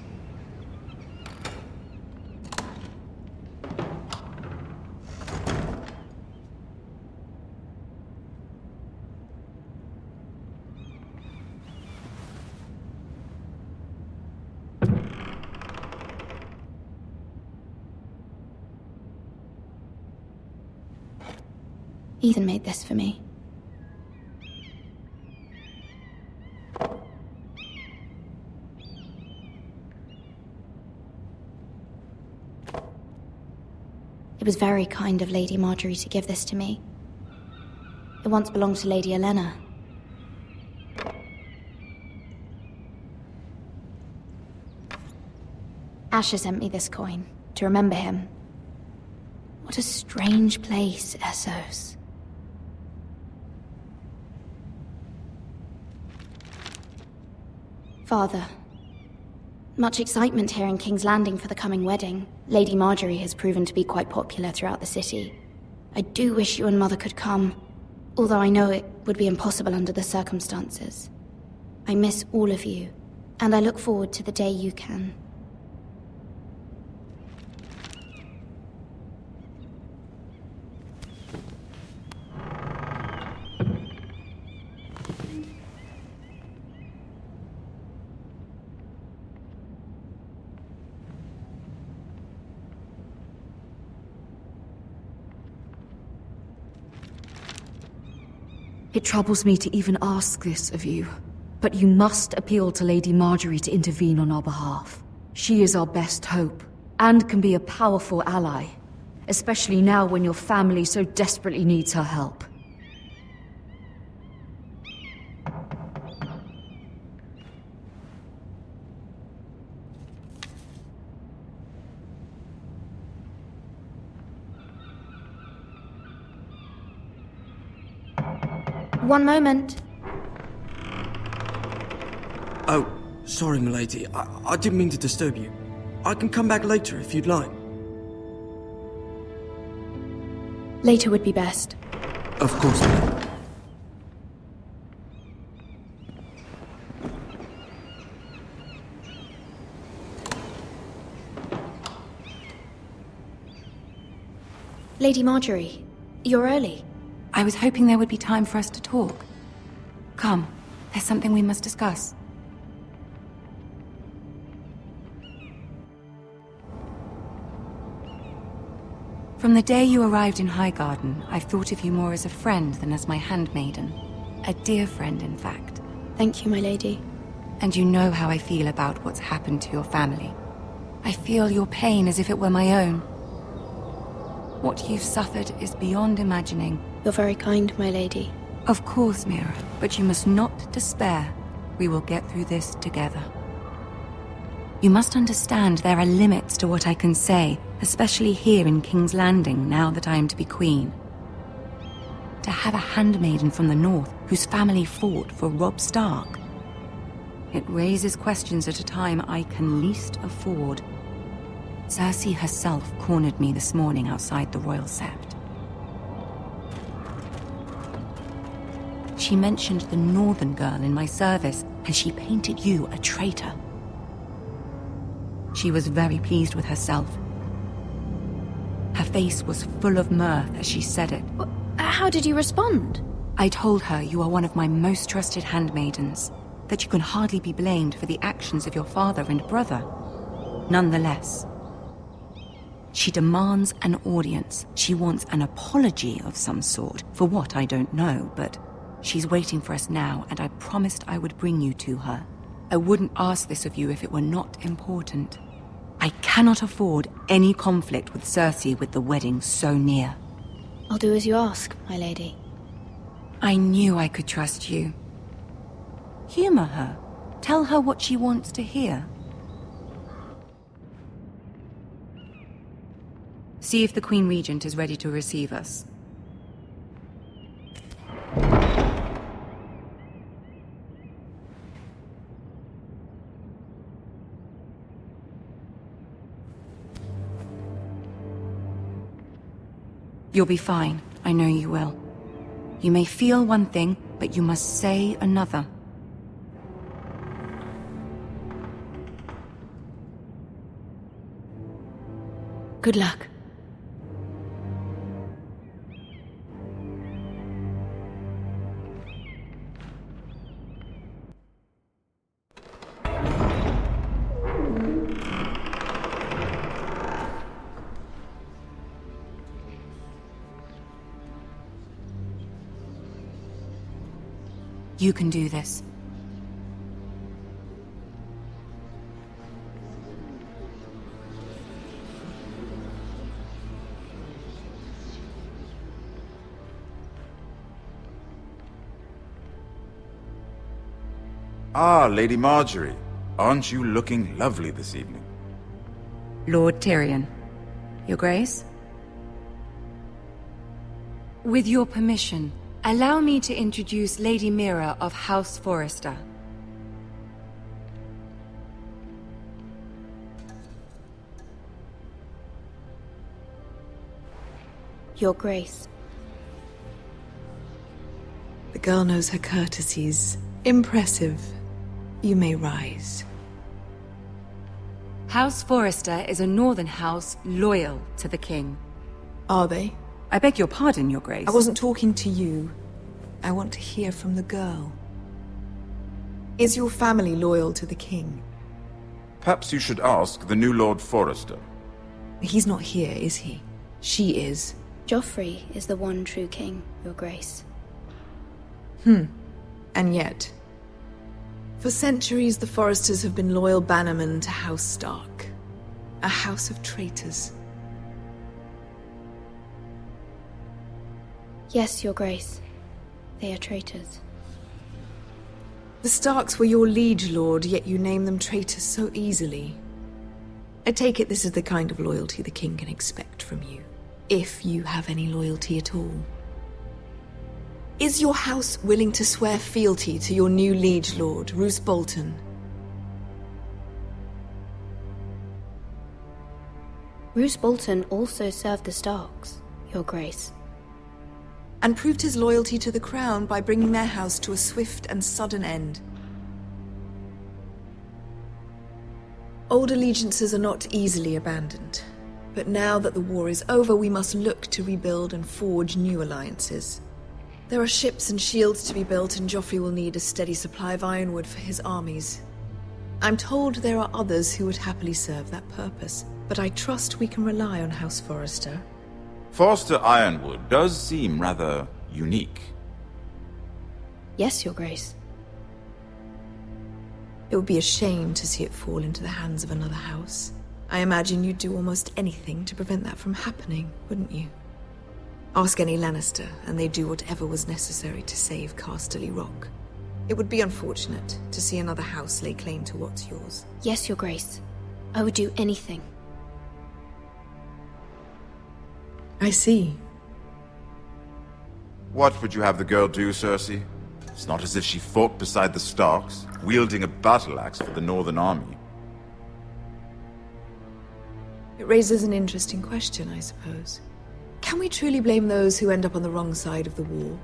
Ethan made this for me. It was very kind of Lady Marjorie to give this to me. It once belonged to Lady Elena. Asher sent me this coin to remember him. What a strange place, Essos. Father, much excitement here in King's Landing for the coming wedding. Lady Marjorie has proven to be quite popular throughout the city. I do wish you and Mother could come, although I know it would be impossible under the circumstances. I miss all of you, and I look forward to the day you can. It troubles me to even ask this of you, but you must appeal to Lady Marjorie to intervene on our behalf. She is our best hope, and can be a powerful ally, especially now when your family so desperately needs her help. One moment. Oh, sorry, milady. I didn't mean to disturb you. I can come back later if you'd like. Later would be best. Of course, ma'am. Lady Marjorie, you're early. I was hoping there would be time for us to talk. Come, there's something we must discuss. From the day you arrived in Highgarden, I've thought of you more as a friend than as my handmaiden. A dear friend, in fact. Thank you, my lady. And you know how I feel about what's happened to your family. I feel your pain as if it were my own. What you've suffered is beyond imagining. You're very kind, my lady. Of course, Mira, but you must not despair. We will get through this together. You must understand there are limits to what I can say, especially here in King's Landing, now that I am to be queen. To have a handmaiden from the north whose family fought for Robb Stark. It raises questions at a time I can least afford. Cersei herself cornered me this morning outside the Royal Sept. She mentioned the northern girl in my service, and she painted you a traitor. She was very pleased with herself. Her face was full of mirth as she said it. How did you respond? I told her you are one of my most trusted handmaidens, that you can hardly be blamed for the actions of your father and brother. Nonetheless, she demands an audience. She wants an apology of some sort, for what I don't know, but she's waiting for us now, and I promised I would bring you to her. I wouldn't ask this of you if it were not important. I cannot afford any conflict with Cersei with the wedding so near. I'll do as you ask, my lady. I knew I could trust you. Humor her. Tell her what she wants to hear. See if the Queen Regent is ready to receive us. You'll be fine. I know you will. You may feel one thing, but you must say another. Good luck. You can do this. Ah, Lady Marjorie. Aren't you looking lovely this evening? Lord Tyrion. Your Grace? With your permission, allow me to introduce Lady Mira of House Forrester. Your Grace. The girl knows her courtesies. Impressive. You may rise. House Forrester is a northern house loyal to the king. Are they? I beg your pardon, Your Grace. I wasn't talking to you. I want to hear from the girl. Is your family loyal to the king? Perhaps you should ask the new Lord Forrester. He's not here, is he? She is. Joffrey is the one true king, Your Grace. And yet, for centuries the Foresters have been loyal bannermen to House Stark. A house of traitors. Yes, Your Grace. They are traitors. The Starks were your liege lord, yet you name them traitors so easily. I take it this is the kind of loyalty the king can expect from you, if you have any loyalty at all. Is your house willing to swear fealty to your new liege lord, Roose Bolton? Roose Bolton also served the Starks, Your Grace. And proved his loyalty to the crown by bringing their house to a swift and sudden end. Old allegiances are not easily abandoned, but now that the war is over, we must look to rebuild and forge new alliances. There are ships and shields to be built, and Joffrey will need a steady supply of ironwood for his armies. I'm told there are others who would happily serve that purpose, but I trust we can rely on House Forrester. Forster Ironwood does seem rather unique. Yes, Your Grace. It would be a shame to see it fall into the hands of another house. I imagine you'd do almost anything to prevent that from happening, wouldn't you? Ask any Lannister, and they'd do whatever was necessary to save Casterly Rock. It would be unfortunate to see another house lay claim to what's yours. Yes, Your Grace. I would do anything. I see. What would you have the girl do, Cersei? It's not as if she fought beside the Starks, wielding a battle axe for the Northern Army. It raises an interesting question, I suppose. Can we truly blame those who end up on the wrong side of the war?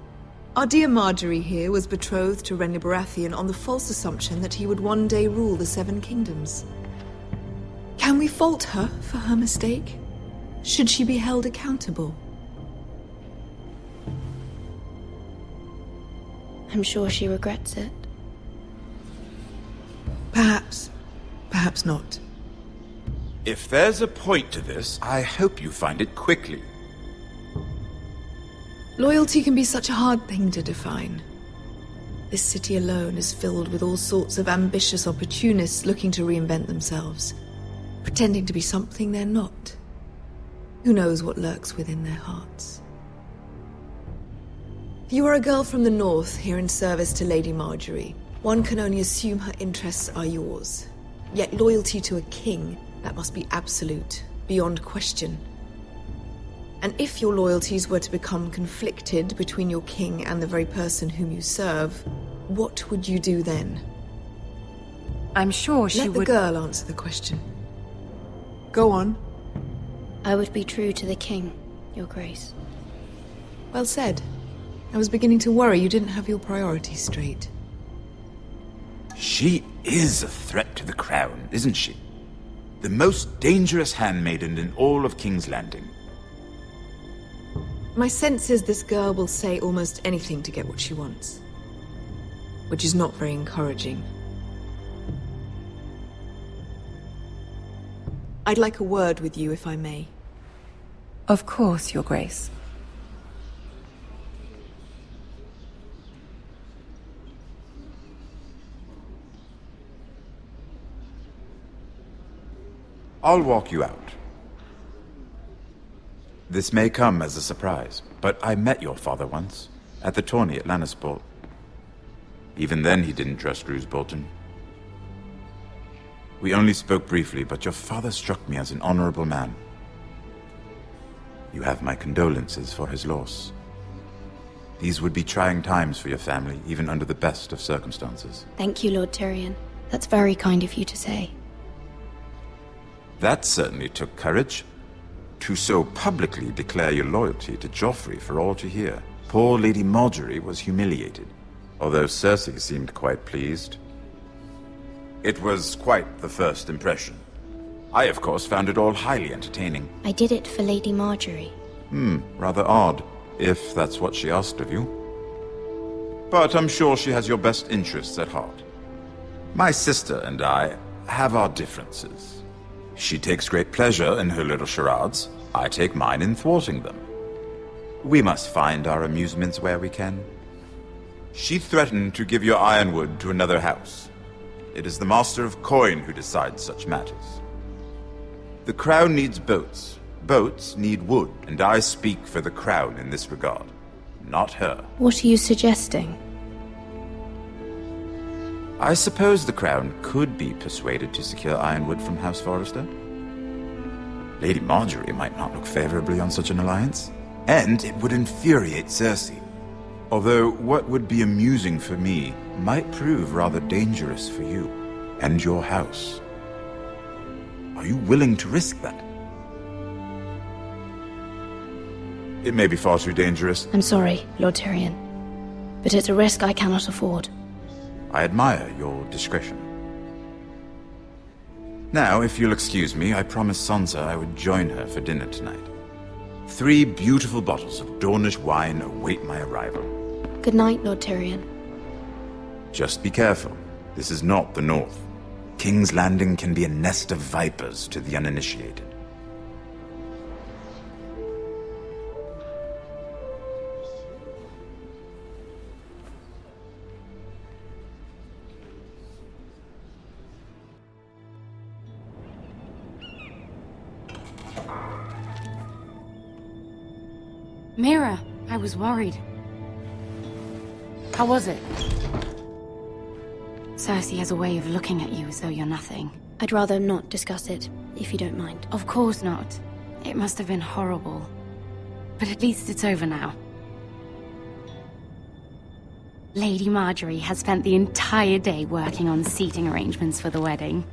Our dear Marjorie here was betrothed to Renly Baratheon on the false assumption that he would one day rule the Seven Kingdoms. Can we fault her for her mistake? Should she be held accountable? I'm sure she regrets it. Perhaps. Perhaps not. If there's a point to this, I hope you find it quickly. Loyalty can be such a hard thing to define. This city alone is filled with all sorts of ambitious opportunists looking to reinvent themselves, pretending to be something they're not. Who knows what lurks within their hearts? You are a girl from the north, here in service to Lady Marjorie. One can only assume her interests are yours. Yet loyalty to a king, that must be absolute, beyond question. And if your loyalties were to become conflicted between your king and the very person whom you serve, what would you do then? I'm sure she would... Let the girl answer the question. Go on. I would be true to the king, Your Grace. Well said. I was beginning to worry you didn't have your priorities straight. She is a threat to the crown, isn't she? The most dangerous handmaiden in all of King's Landing. My sense is this girl will say almost anything to get what she wants. Which is not very encouraging. I'd like a word with you, if I may. Of course, Your Grace. I'll walk you out. This may come as a surprise, but I met your father once, at the tourney at Lannisport. Even then he didn't trust Roose Bolton. We only spoke briefly, but your father struck me as an honorable man. You have my condolences for his loss. These would be trying times for your family, even under the best of circumstances. Thank you, Lord Tyrion. That's very kind of you to say. That certainly took courage. To so publicly declare your loyalty to Joffrey for all to hear. Poor Lady Marjorie was humiliated, although Cersei seemed quite pleased. It was quite the first impression. I, of course, found it all highly entertaining. I did it for Lady Marjorie. Rather odd, if that's what she asked of you. But I'm sure she has your best interests at heart. My sister and I have our differences. She takes great pleasure in her little charades. I take mine in thwarting them. We must find our amusements where we can. She threatened to give your ironwood to another house. It is the Master of Coin who decides such matters. The Crown needs boats. Boats need wood, and I speak for the Crown in this regard, not her. What are you suggesting? I suppose the Crown could be persuaded to secure ironwood from House Forrester. Lady Marjorie might not look favorably on such an alliance, and it would infuriate Cersei. Although what would be amusing for me might prove rather dangerous for you and your house. Are you willing to risk that? It may be far too dangerous. I'm sorry, Lord Tyrion, but it's a risk I cannot afford. I admire your discretion. Now, if you'll excuse me, I promised Sansa I would join her for dinner tonight. 3 beautiful bottles of Dornish wine await my arrival. Good night, Lord Tyrion. Just be careful. This is not the North. King's Landing can be a nest of vipers to the uninitiated. Mira, I was worried. How was it? Cersei has a way of looking at you as though you're nothing. I'd rather not discuss it, if you don't mind. Of course not. It must have been horrible. But at least it's over now. Lady Marjorie has spent the entire day working on seating arrangements for the wedding.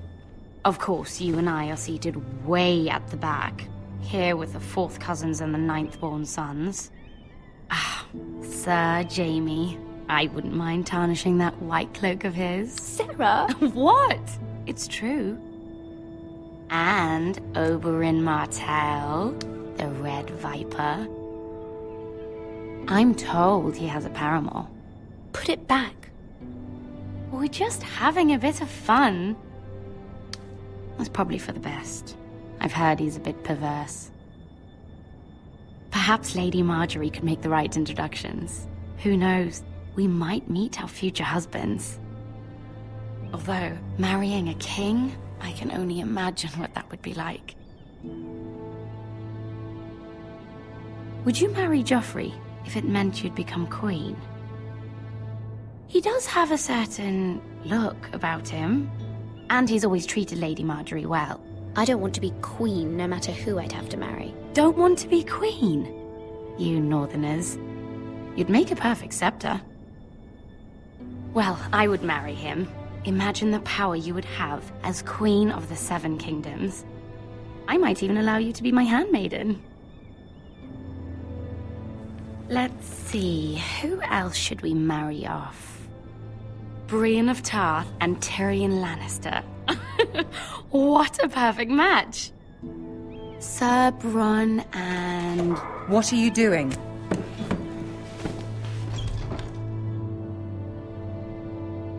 Of course, you and I are seated way at the back. Here with the 4th cousins and the 9th-born sons. Ah, Sir Jaime. I wouldn't mind tarnishing that white cloak of his. Sarah! What? It's true. And Oberyn Martell, the Red Viper. I'm told he has a paramour. Put it back. We're just having a bit of fun. That's probably for the best. I've heard he's a bit perverse. Perhaps Lady Marjorie could make the right introductions. Who knows? We might meet our future husbands. Although, marrying a king, I can only imagine what that would be like. Would you marry Joffrey if it meant you'd become queen? He does have a certain look about him, and he's always treated Lady Marjorie well. I don't want to be queen, no matter who I'd have to marry. Don't want to be queen? You northerners. You'd make a perfect scepter. Well, I would marry him. Imagine the power you would have as Queen of the 7 Kingdoms. I might even allow you to be my handmaiden. Let's see, who else should we marry off? Brienne of Tarth and Tyrion Lannister. What a perfect match! Sir Bronn and... What are you doing?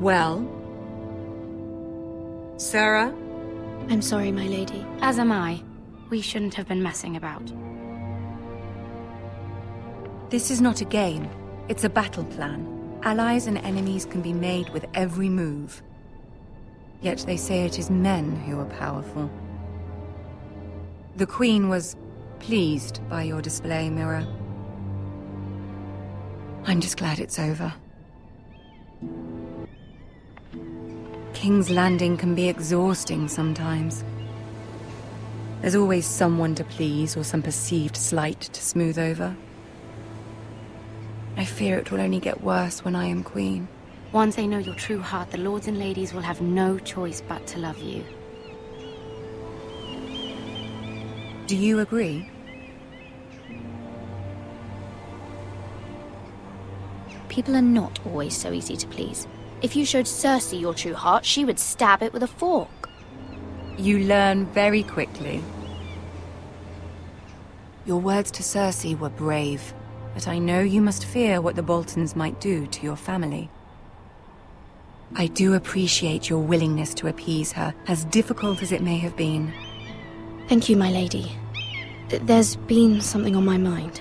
Well? Sarah? I'm sorry, my lady. As am I. We shouldn't have been messing about. This is not a game. It's a battle plan. Allies and enemies can be made with every move. Yet they say it is men who are powerful. The Queen was pleased by your display, Mira. I'm just glad it's over. King's Landing can be exhausting sometimes. There's always someone to please or some perceived slight to smooth over. I fear it will only get worse when I am queen. Once they know your true heart, the lords and ladies will have no choice but to love you. Do you agree? People are not always so easy to please. If you showed Cersei your true heart, she would stab it with a fork. You learn very quickly. Your words to Cersei were brave, but I know you must fear what the Boltons might do to your family. I do appreciate your willingness to appease her, as difficult as it may have been. Thank you, my lady. There's been something on my mind.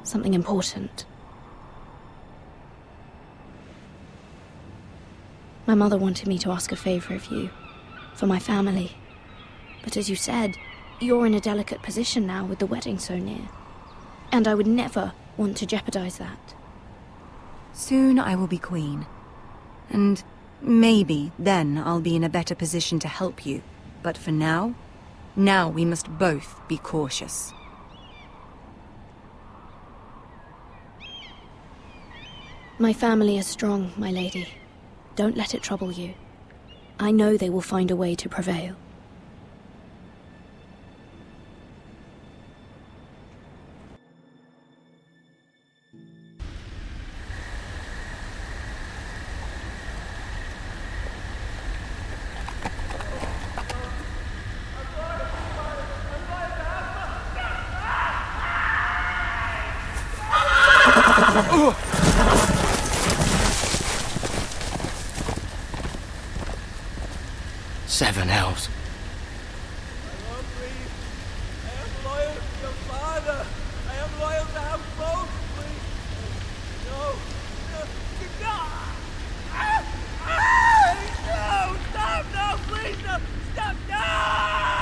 Something important. My mother wanted me to ask a favor of you, for my family. But as you said, you're in a delicate position now with the wedding so near. And I would never want to jeopardize that. Soon I will be queen. And maybe then I'll be in a better position to help you. But for now we must both be cautious. My family is strong, my lady. Don't let it trouble you. I know they will find a way to prevail. Seven elves.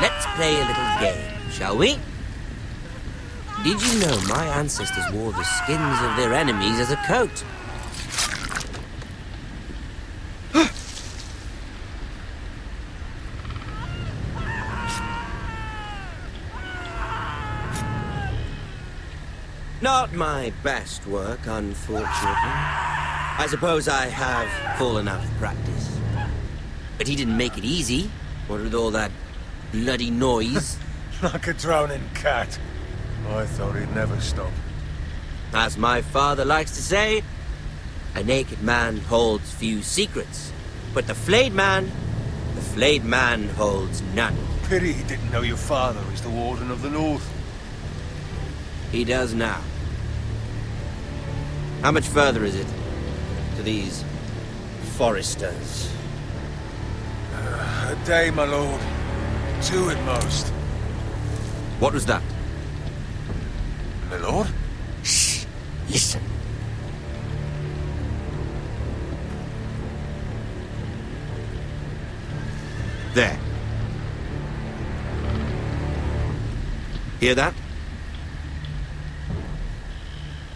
Let's play a little game, shall we? Did you know my ancestors wore the skins of their enemies as a coat? Not my best work, unfortunately. I suppose I have fallen out of practice. But he didn't make it easy, what with all that bloody noise. Like a drowning cat. I thought he'd never stop. As my father likes to say, a naked man holds few secrets. But the flayed man holds none. Pity he didn't know your father is the Warden of the North. He does now. How much further is it to these foresters? A day, my lord. 2 at most. What was that? My lord? Shh! Listen. There. Hear that?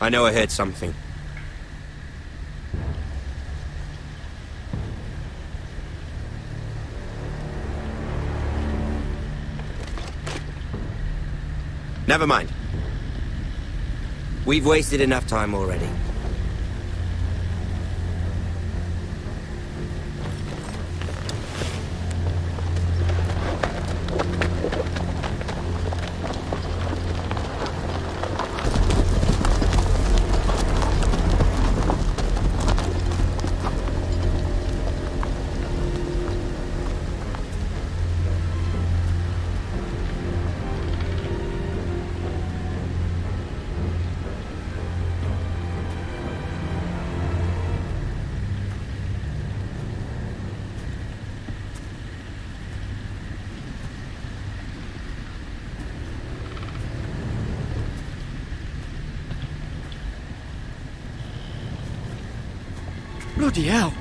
I know I heard something. Never mind. We've wasted enough time already. Bloody hell.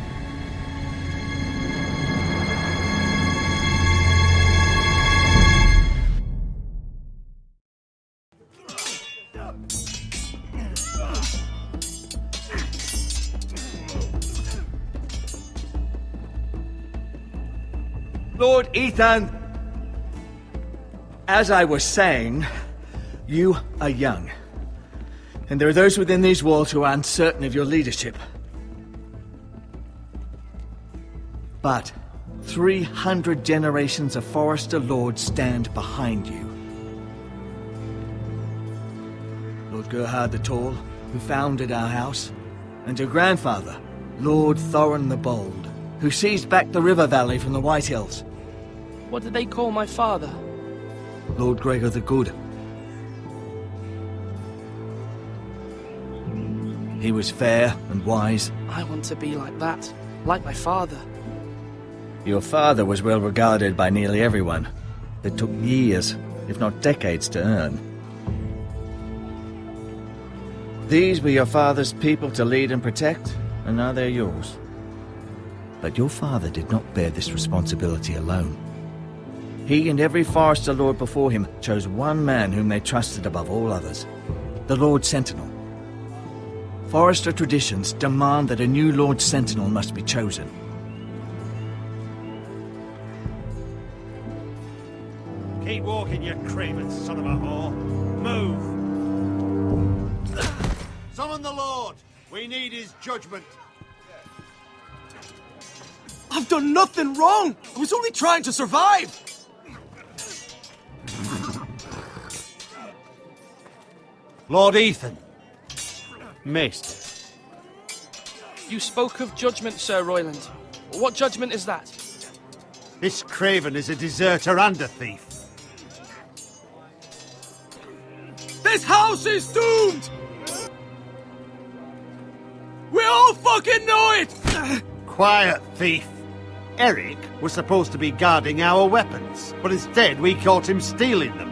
Lord Ethan! As I was saying, you are young. And there are those within these walls who are uncertain of your leadership. But 300 generations of Forester Lords stand behind you. Lord Gerhard the Tall, who founded our house, and your grandfather, Lord Thorin the Bold, who seized back the river valley from the White Hills. What did they call my father? Lord Gregor the Good. He was fair and wise. I want to be like that, like my father. Your father was well regarded by nearly everyone. It took years, if not decades, to earn. These were your father's people to lead and protect, and now they're yours. But your father did not bear this responsibility alone. He and every Forester Lord before him chose one man whom they trusted above all others, the Lord Sentinel. Forester traditions demand that a new Lord Sentinel must be chosen. Keep walking, you craven son of a whore. Move! Summon the Lord! We need his judgment. I've done nothing wrong! I was only trying to survive! Lord Ethan. Maester. You spoke of judgment, Sir Royland. What judgment is that? This craven is a deserter and a thief. This house is doomed! We all fucking know it! Quiet, thief. Eric was supposed to be guarding our weapons, but instead we caught him stealing them.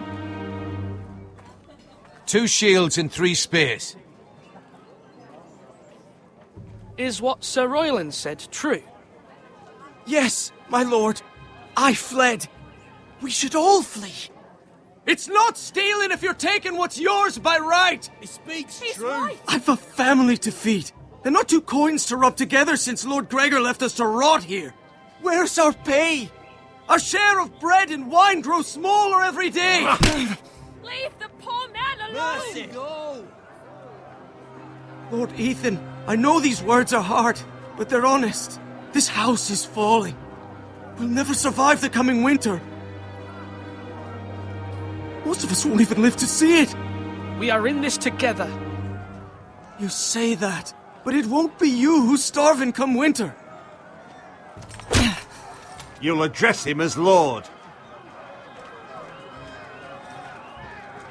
2 shields and 3 spears. Is what Sir Royland said true? Yes, my lord. I fled. We should all flee. It's not stealing if you're taking what's yours by right. He speaks He's true. right. I've a family to feed, and not 2 coins to rub together since Lord Gregor left us to rot here. Where's our pay? Our share of bread and wine grows smaller every day. Leave the poor man alone! Mercy, no! Lord Ethan, I know these words are hard, but they're honest. This house is falling. We'll never survive the coming winter. Most of us won't even live to see it. We are in this together. You say that, but it won't be you who's starving come winter. You'll address him as Lord.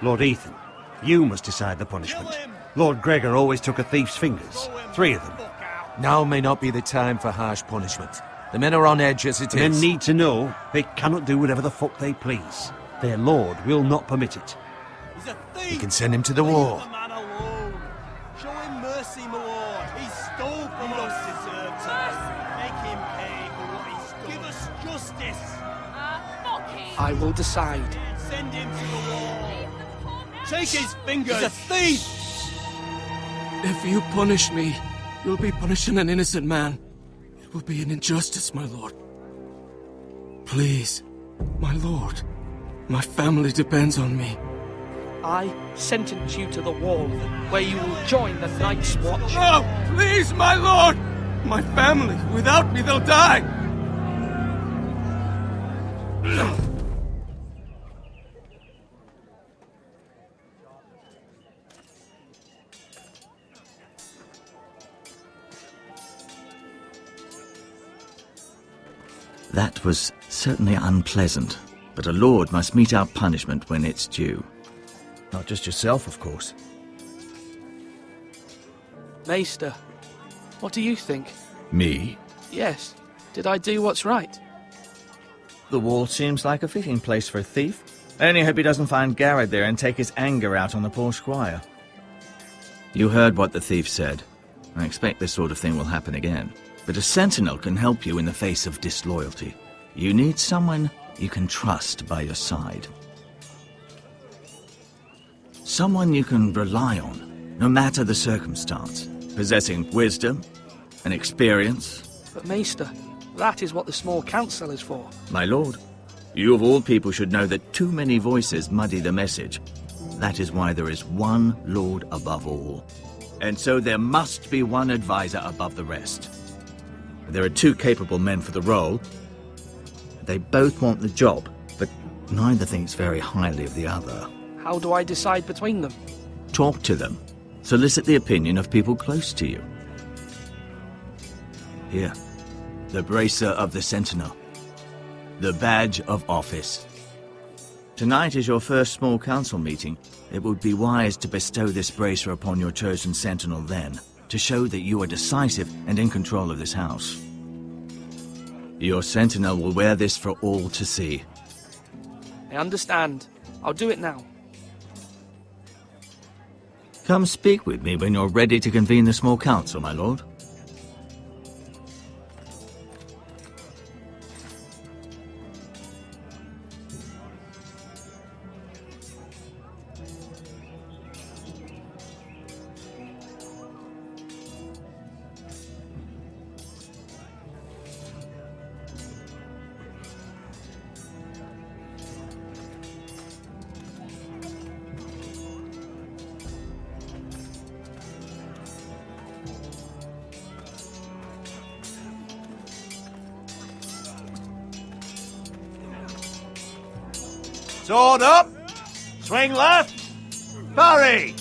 Lord Ethan, you must decide the punishment. Lord Gregor always took a thief's fingers. 3 of them. Now may not be the time for harsh punishment. The men are on edge as it The men is. need to know they cannot do whatever the fuck they please. Their lord will not permit it. He's a thief! You can send him to the wall. man alone. Show him mercy, my lord. He stole from us. Deserves it. Make him pay for what he stole. Give us justice. Fuck him! I will decide. Send him to the wall. Take his fingers! He's a thief! If you punish me, you'll be punishing an innocent man. It will be an injustice, my lord. Please, my lord. My family depends on me. I sentence you to the wall, where you will join the Night's Watch. No! Please, my lord! My family, without me, they'll die! That was certainly unpleasant, but a lord must mete out punishment when it's due. Not just yourself, of course. Maester, what do you think? Me? Yes. Did I do what's right? The wall seems like a fitting place for a thief. I only hope he doesn't find Garrett there and take his anger out on the poor squire. You heard what the thief said. I expect this sort of thing will happen again. But a sentinel can help you in the face of disloyalty. You need someone you can trust by your side. Someone you can rely on, no matter the circumstance. Possessing wisdom and experience. But Maester, that is what the small council is for. My lord, you of all people should know that too many voices muddy the message. That is why there is one lord above all. And so there must be one advisor above the rest. There are 2 capable men for the role. They both want the job, but neither thinks very highly of the other. How do I decide between them? Talk to them. Solicit the opinion of people close to you. Here, the bracer of the Sentinel. The badge of office. Tonight is your first small council meeting. It would be wise to bestow this bracer upon your chosen Sentinel then, to show that you are decisive and in control of this house. Your Sentinel will wear this for all to see. I understand. I'll do it now. Come speak with me when you're ready to convene the small council, my lord. Sword up! Swing left! Parry!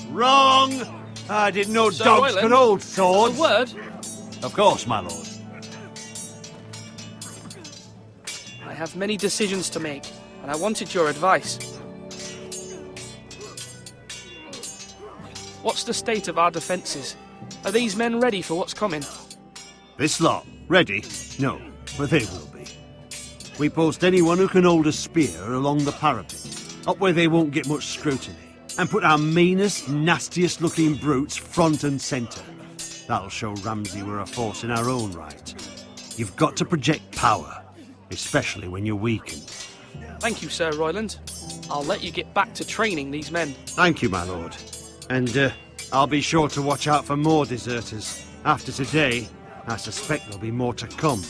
Wrong! I didn't know Sir dogs Royland, could hold swords. a word? Of course, my lord. I have many decisions to make, and I wanted your advice. What's the state of our defences? Are these men ready for what's coming? This lot, ready? No, but they will be. We post anyone who can hold a spear along the parapet, up where they won't get much scrutiny, and put our meanest, nastiest looking brutes front and centre. That'll show Ramsay we're a force in our own right. You've got to project power, especially when you're weakened. Thank you, Sir Royland. I'll let you get back to training these men. Thank you, my lord. And I'll be sure to watch out for more deserters. After today, I suspect there'll be more to come.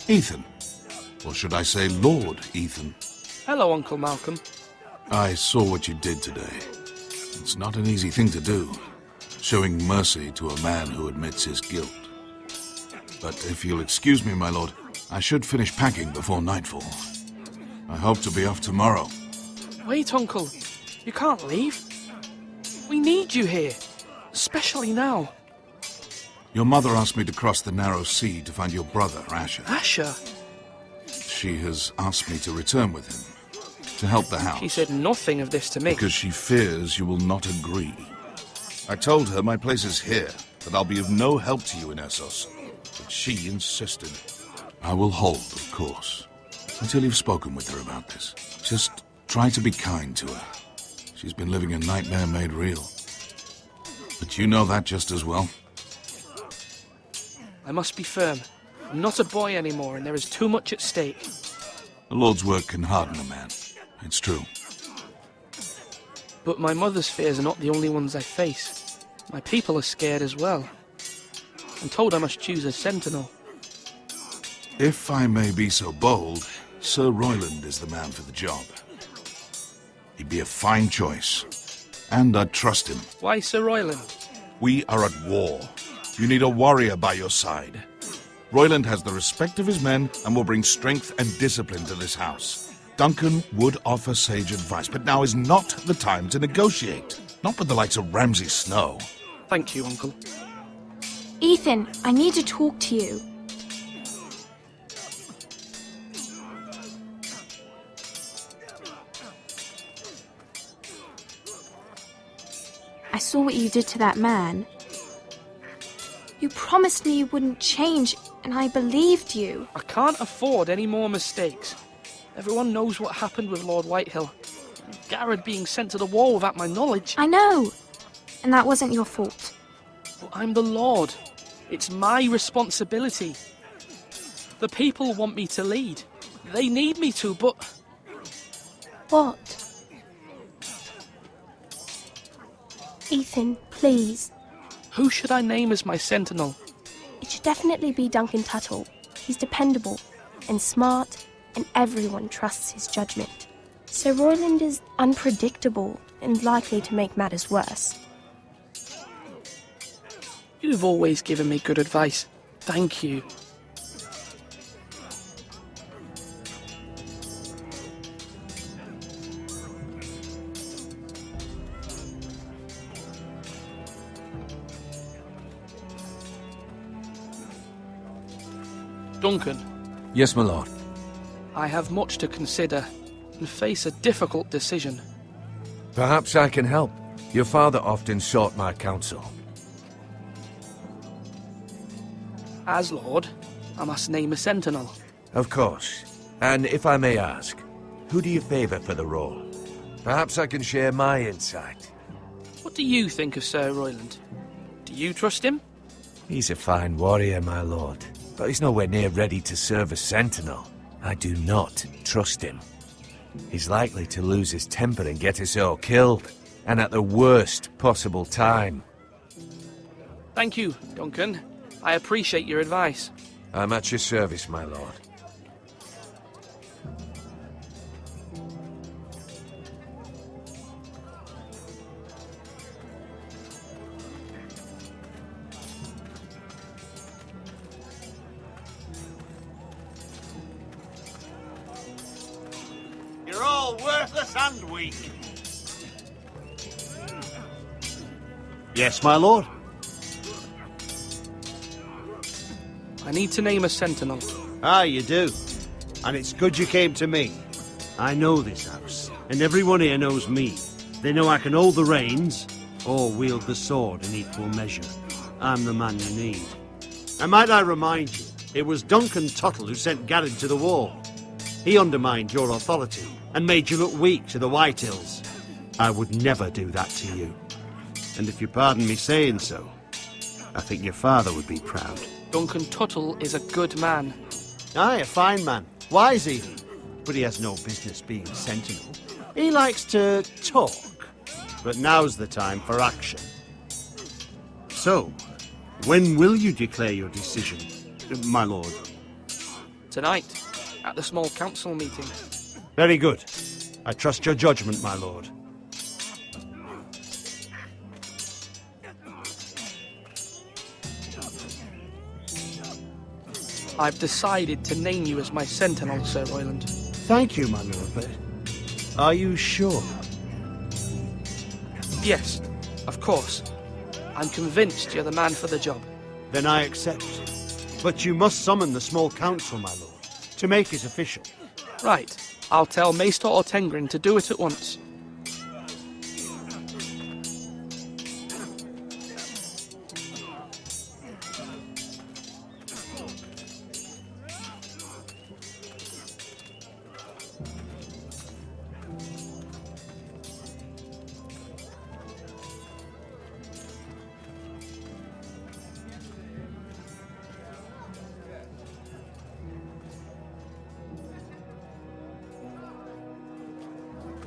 Ethan. Or should I say Lord Ethan? Hello, Uncle Malcolm. I saw what you did today. It's not an easy thing to do, showing mercy to a man who admits his guilt. But if you'll excuse me, my lord, I should finish packing before nightfall. I hope to be off tomorrow. Wait, Uncle. You can't leave. We need you here, especially now. Your mother asked me to cross the narrow sea to find your brother, Asher. Asher? She has asked me to return with him, to help the house. She said nothing of this to me. Because she fears you will not agree. I told her my place is here, that I'll be of no help to you in Essos. But she insisted. I will hold, of course, until you've spoken with her about this. Just try to be kind to her. She's been living a nightmare made real. But you know that just as well. I must be firm. I'm not a boy anymore, and there is too much at stake. The Lord's work can harden a man. It's true. But my mother's fears are not the only ones I face. My people are scared as well. I'm told I must choose a sentinel. If I may be so bold, Sir Royland is the man for the job. He'd be a fine choice, and I'd trust him. Why Sir Royland? We are at war. You need a warrior by your side. Royland has the respect of his men and will bring strength and discipline to this house. Duncan would offer sage advice, but now is not the time to negotiate. Not with the likes of Ramsay Snow. Thank you, Uncle. Ethan, I need to talk to you. I saw what you did to that man. You promised me you wouldn't change, and I believed you. I can't afford any more mistakes. Everyone knows what happened with Lord Whitehill. Garrett being sent to the war without my knowledge. I know. And that wasn't your fault. But I'm the Lord. It's my responsibility. The people want me to lead. They need me to, but... What? Ethan, please. Who should I name as my sentinel? It should definitely be Duncan Tuttle. He's dependable and smart, and everyone trusts his judgment. Sir Royland is unpredictable and likely to make matters worse. You've always given me good advice. Thank you. Duncan. Yes, my lord. I have much to consider and face a difficult decision. Perhaps I can help. Your father often sought my counsel. As Lord, I must name a sentinel. Of course. And if I may ask, who do you favor for the role? Perhaps I can share my insight. What do you think of Sir Royland? Do you trust him? He's a fine warrior, my lord, but he's nowhere near ready to serve as sentinel. I do not trust him. He's likely to lose his temper and get us all killed, and at the worst possible time. Thank you, Duncan. I appreciate your advice. I'm at your service, my lord. all worthless and weak. Yes, my lord? I need to name a sentinel. Ah, you do. And it's good you came to me. I know this house, and everyone here knows me. They know I can hold the reins, or wield the sword in equal measure. I'm the man you need. And might I remind you, it was Duncan Tuttle who sent Garrett to the wall. He undermined your authority, and made you look weak to the White Hills. I would never do that to you. And if you pardon me saying so, I think your father would be proud. Duncan Tuttle is a good man. Aye, a fine man. Wise even. But he has no business being sentinel. He likes to talk. But now's the time for action. So, when will you declare your decision, my lord? Tonight, at the small council meeting. Very good. I trust your judgment, my lord. I've decided to name you as my sentinel, Sir Royland. Thank you, my lord, but are you sure? Yes, of course. I'm convinced you're the man for the job. Then I accept. But you must summon the small council, my lord, to make it official. Right. I'll tell Maester Ortengrin to do it at once.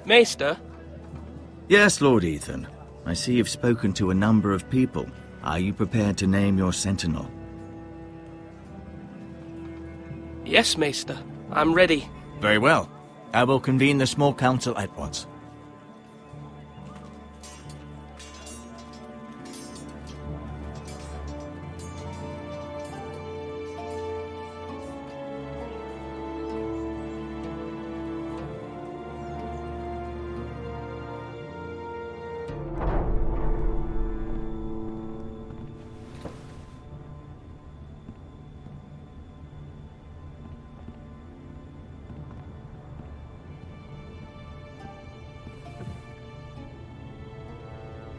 Maester? Yes, Lord Ethan. I see you've spoken to a number of people. Are you prepared to name your sentinel? Yes, Maester. I'm ready. Very well. I will convene the small council at once.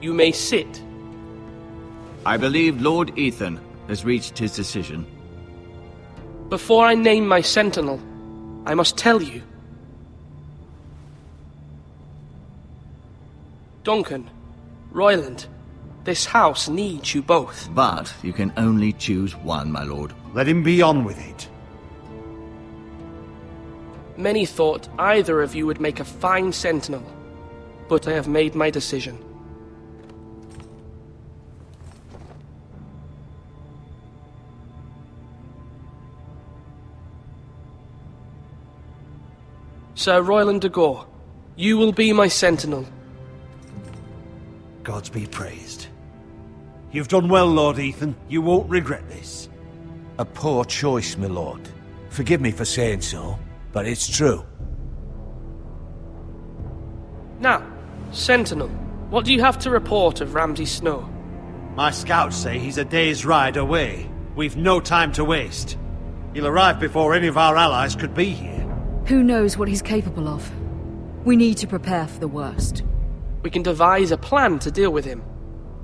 You may sit. I believe Lord Ethan has reached his decision. Before I name my sentinel, I must tell you. Duncan, Royland, this house needs you both. But you can only choose one, my lord. Let him be on with it. Many thought either of you would make a fine sentinel, but I have made my decision. Sir Royland de Gore, you will be my sentinel. Gods be praised. You've done well, Lord Ethan. You won't regret this. A poor choice, my lord. Forgive me for saying so, but it's true. Now, sentinel, what do you have to report of Ramsay Snow? My scouts say he's a day's ride away. We've no time to waste. He'll arrive before any of our allies could be here. Who knows what he's capable of? We need to prepare for the worst. We can devise a plan to deal with him.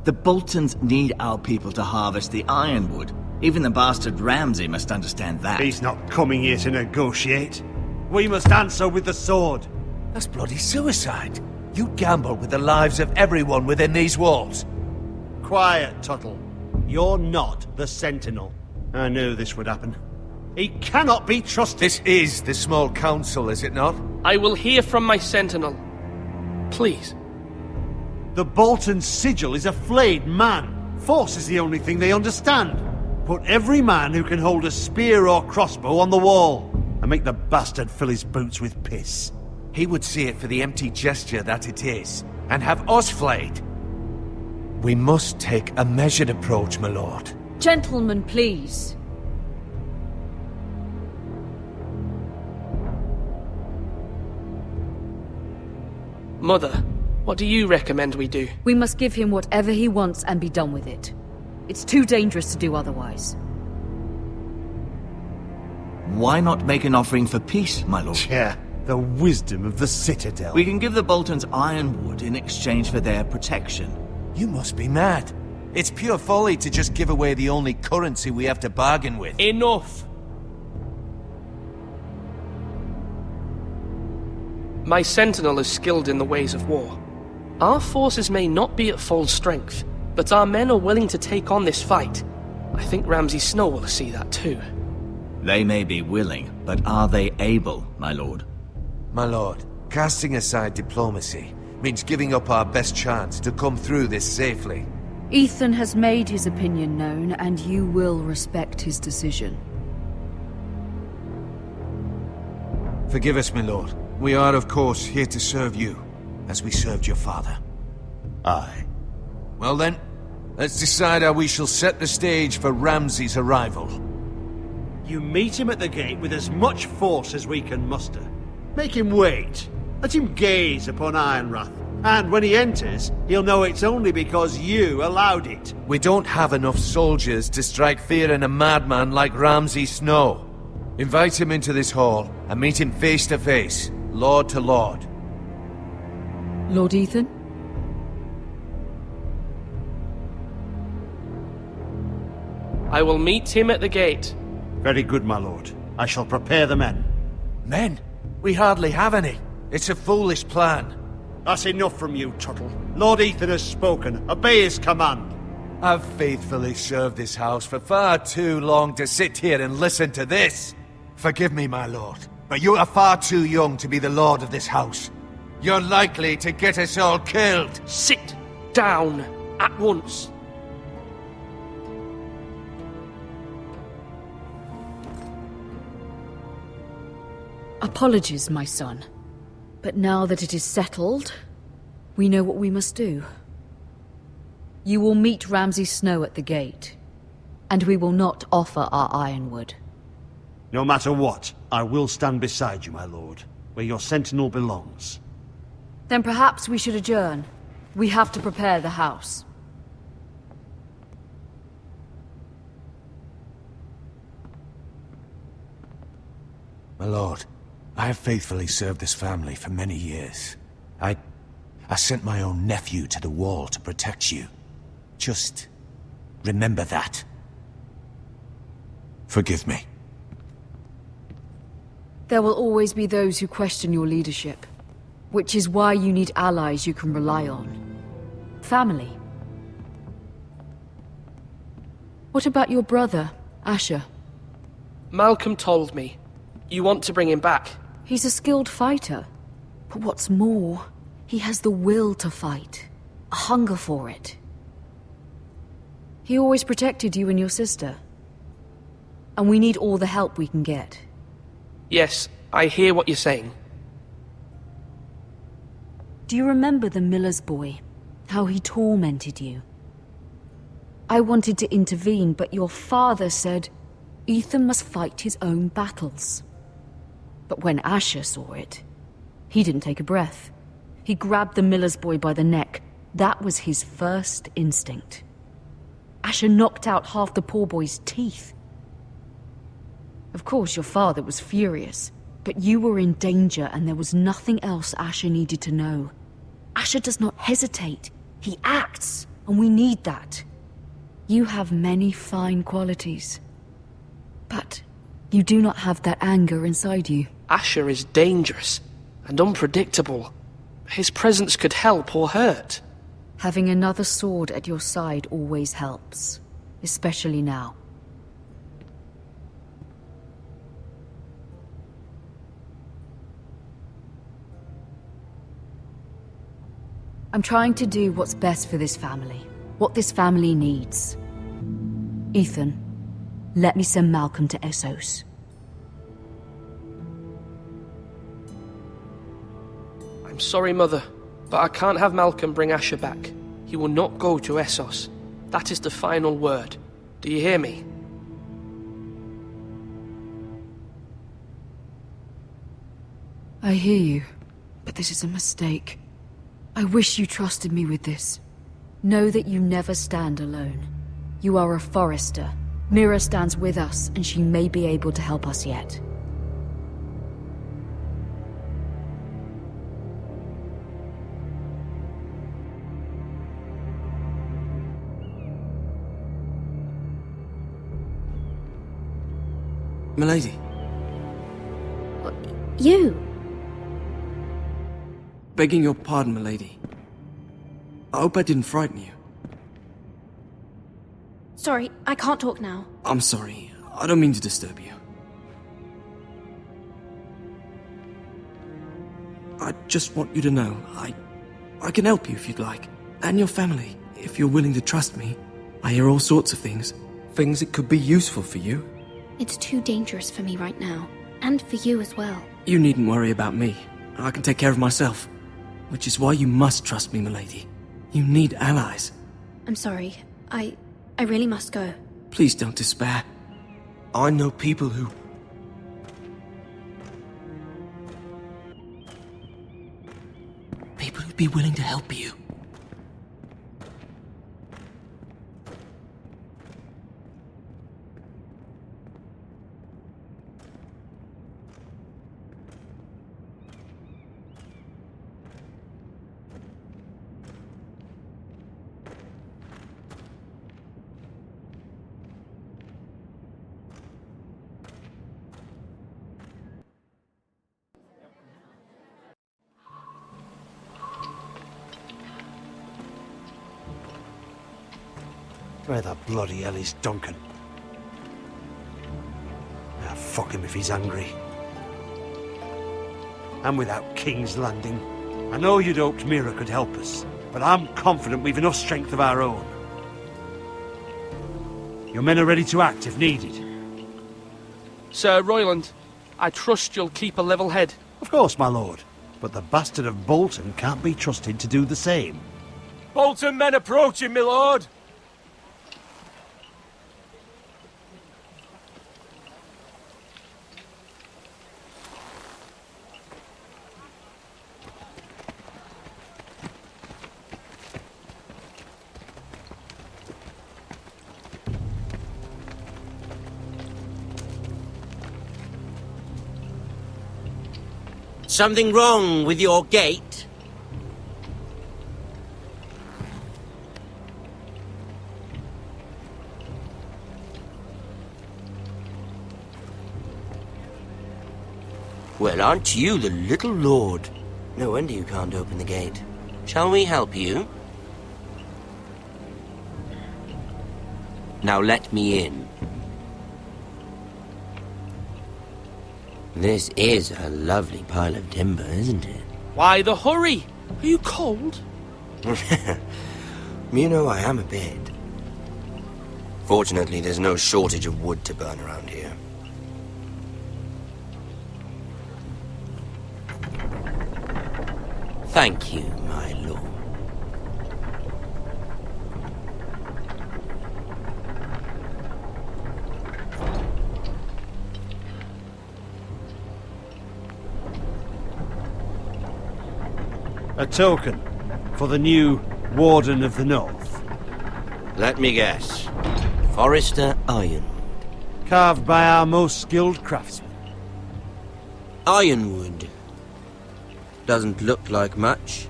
The Boltons need our people to harvest the ironwood. Even the bastard Ramsay must understand that. He's not coming here to negotiate. We must answer with the sword. That's bloody suicide. You gamble with the lives of everyone within these walls. Quiet, Tuttle. You're not the Sentinel. I knew this would happen. He cannot be trusted. This is the small council, is it not? I will hear from my sentinel. Please. The Bolton sigil is a flayed man. Force is the only thing they understand. Put every man who can hold a spear or crossbow on the wall, and make the bastard fill his boots with piss. He would see it for the empty gesture that it is, and have us flayed. We must take a measured approach, my lord. Gentlemen, please. Mother, what do you recommend we do? We must give him whatever he wants and be done with it. It's too dangerous to do otherwise. Why not make an offering for peace, my lord? Yeah, the wisdom of the Citadel. We can give the Boltons ironwood in exchange for their protection. You must be mad. It's pure folly to just give away the only currency we have to bargain with. Enough! My sentinel is skilled in the ways of war. Our forces may not be at full strength, but our men are willing to take on this fight. I think Ramsay Snow will see that too. They may be willing, but are they able, my lord? My lord, casting aside diplomacy means giving up our best chance to come through this safely. Ethan has made his opinion known, and you will respect his decision. Forgive us, my lord. We are, of course, here to serve you, as we served your father. Aye. Well then, let's decide how we shall set the stage for Ramsay's arrival. You meet him at the gate with as much force as we can muster. Make him wait. Let him gaze upon Ironrath. And when he enters, he'll know it's only because you allowed it. We don't have enough soldiers to strike fear in a madman like Ramsay Snow. Invite him into this hall and meet him face to face, lord to lord. Lord Ethan? I will meet him at the gate. Very good, my lord. I shall prepare the men. Men? We hardly have any. It's a foolish plan. That's enough from you, Tuttle. Lord Ethan has spoken. Obey his command. I've faithfully served this house for far too long to sit here and listen to this. Forgive me, my lord, but you are far too young to be the lord of this house. You're likely to get us all killed. Sit down at once. Apologies, my son. But now that it is settled, we know what we must do. You will meet Ramsay Snow at the gate, and we will not offer our ironwood. No matter what, I will stand beside you, my lord, where your sentinel belongs. Then perhaps we should adjourn. We have to prepare the house. My lord, I have faithfully served this family for many years. I sent my own nephew to the wall to protect you. Just remember that. Forgive me. There will always be those who question your leadership, which is why you need allies you can rely on. Family. What about your brother, Asher? Malcolm told me. You want to bring him back? He's a skilled fighter. But what's more, he has the will to fight. A hunger for it. He always protected you and your sister. And we need all the help we can get. Yes, I hear what you're saying. Do you remember the miller's boy? How he tormented you? I wanted to intervene, but your father said Ethan must fight his own battles. But when Asher saw it, he didn't take a breath. He grabbed the miller's boy by the neck. That was his first instinct. Asher knocked out half the poor boy's teeth. Of course, your father was furious, but you were in danger and there was nothing else Asher needed to know. Asher does not hesitate. He acts, and we need that. You have many fine qualities, but you do not have that anger inside you. Asher is dangerous and unpredictable. His presence could help or hurt. Having another sword at your side always helps, especially now. I'm trying to do what's best for this family, what this family needs. Ethan, let me send Malcolm to Essos. I'm sorry, Mother, but I can't have Malcolm bring Asher back. He will not go to Essos. That is the final word. Do you hear me? I hear you, but this is a mistake. I wish you trusted me with this. Know that you never stand alone. You are a Forrester. Mira stands with us, and she may be able to help us yet. Milady. You? Begging your pardon, milady. I hope I didn't frighten you. Sorry, I can't talk now. I'm sorry. I don't mean to disturb you. I just want you to know, I can help you if you'd like. And your family, if you're willing to trust me. I hear all sorts of things. Things that could be useful for you. It's too dangerous for me right now. And for you as well. You needn't worry about me. I can take care of myself. Which is why you must trust me, milady. You need allies. I'm sorry. I really must go. Please don't despair. I know people who... People who'd be willing to help you. Where the bloody hell is Duncan? Ah, fuck him if he's angry. And without King's Landing. I know you'd hoped Mira could help us, but I'm confident we've enough strength of our own. Your men are ready to act if needed. Sir Royland, I trust you'll keep a level head. Of course, my lord. But the bastard of Bolton can't be trusted to do the same. Bolton men approaching, my lord! Something wrong with your gate? Well, aren't you the little lord? No wonder you can't open the gate. Shall we help you? Now let me in. This is a lovely pile of timber, isn't it? Why the hurry? Are you cold? You know I am a bit. Fortunately, there's no shortage of wood to burn around here. Thank you, my lord. A token for the new Warden of the North. Let me guess. Forrester Ironwood. Carved by our most skilled craftsmen. Ironwood. Doesn't look like much.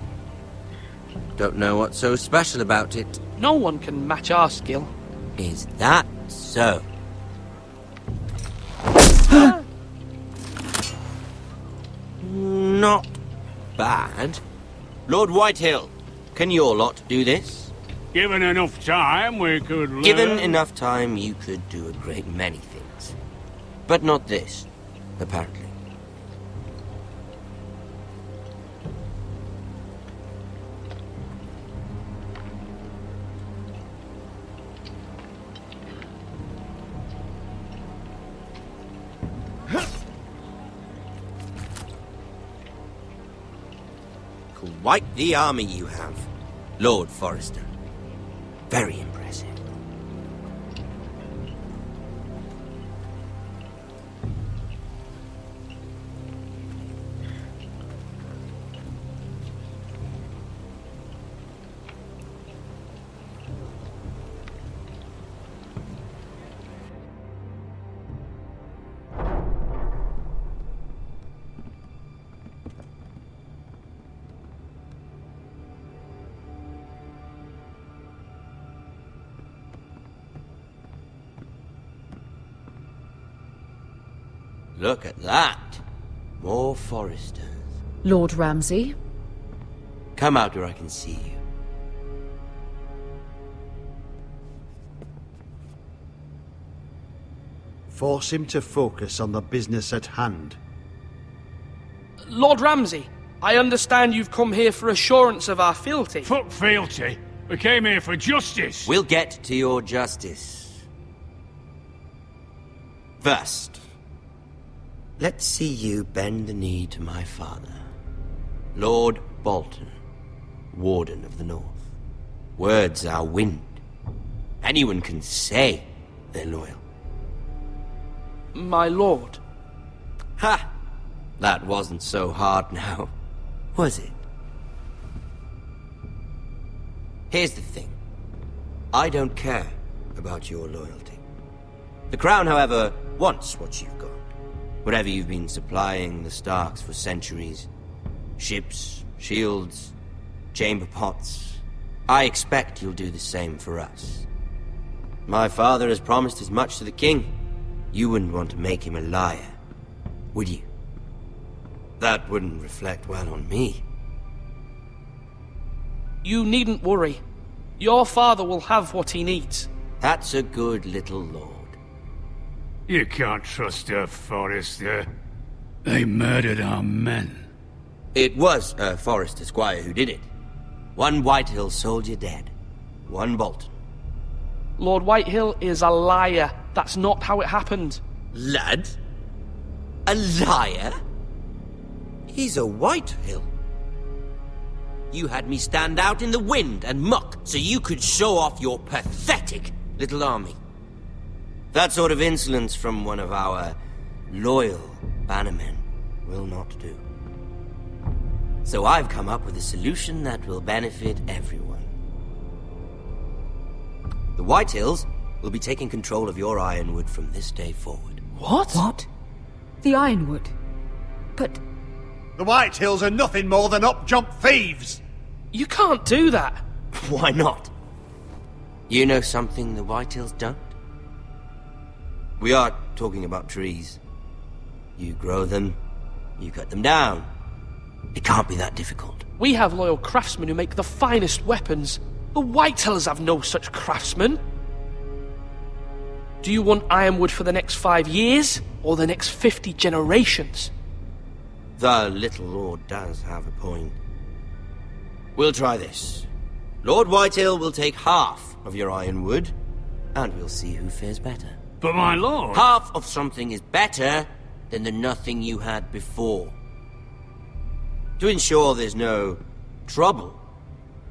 Don't know what's so special about it. No one can match our skill. Is that so? Not bad. Lord Whitehill, can your lot do this? Given enough time, we could learn. Given enough time, you could do a great many things. But not this, apparently. Quite the army you have, Lord Forrester. Very impressive. Look at that. More Foresters. Lord Ramsay? Come out where I can see you. Force him to focus on the business at hand. Lord Ramsay, I understand you've come here for assurance of our fealty. Fuck fealty. We came here for justice. We'll get to your justice. First, let's see you bend the knee to my father, Lord Bolton, Warden of the North. Words are wind. Anyone can say they're loyal. My lord. Ha! That wasn't so hard now, was it? Here's the thing. I don't care about your loyalty. The Crown, however, wants what you've got. Whatever you've been supplying the Starks for centuries. Ships, shields, chamber pots. I expect you'll do the same for us. My father has promised as much to the king. You wouldn't want to make him a liar, would you? That wouldn't reflect well on me. You needn't worry. Your father will have what he needs. That's a good little lord. You can't trust a Forester. They murdered our men. It was a Forester squire who did it. One Whitehill soldier dead. One Bolton. Lord Whitehill is a liar. That's not how it happened. Lad? A liar? He's a Whitehill. You had me stand out in the wind and muck so you could show off your pathetic little army. That sort of insolence from one of our loyal bannermen will not do. So I've come up with a solution that will benefit everyone. The Whitehills will be taking control of your Ironwood from this day forward. What? What? The Ironwood? But... The Whitehills are nothing more than up-jump thieves! You can't do that! Why not? You know something the Whitehills don't? We are talking about trees. You grow them, you cut them down. It can't be that difficult. We have loyal craftsmen who make the finest weapons. The Whitehills have no such craftsmen. Do you want Ironwood for the next 5 years, or the next 50 generations? The little lord does have a point. We'll try this. Lord Whitehill will take half of your Ironwood, and we'll see who fares better. But my lord... Half of something is better than the nothing you had before. To ensure there's no trouble,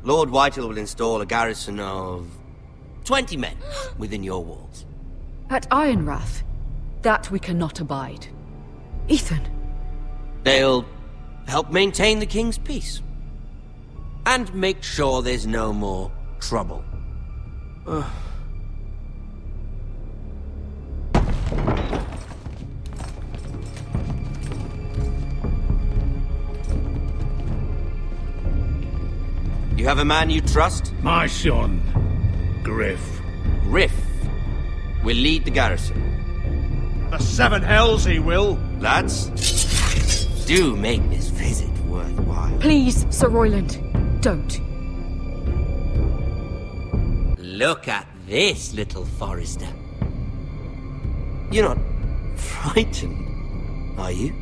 Lord Whitehill will install a garrison of 20 men within your walls. At Ironrath? That we cannot abide. Ethan! They'll help maintain the king's peace. And make sure there's no more trouble. You have a man you trust? My son, Griff. Griff will lead the garrison. The seven hells he will! Lads, do make this visit worthwhile. Please, Sir Royland, don't. Look at this, little Forester. You're not frightened, are you?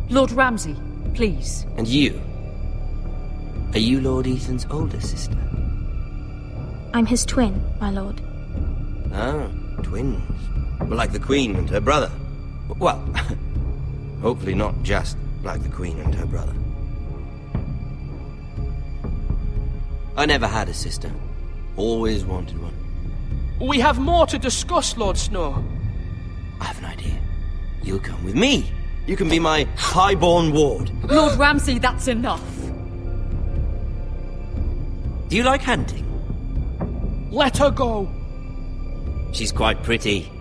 Lord Ramsay, please. And you? Are you Lord Ethan's older sister? I'm his twin, my lord. Ah, twins. Well, like the Queen and her brother. Well, hopefully not just like the Queen and her brother. I never had a sister. Always wanted one. We have more to discuss, Lord Snow. I have an idea. You'll come with me. You can be my highborn ward. Lord Ramsay, that's enough. Do you like hunting? Let her go. She's quite pretty,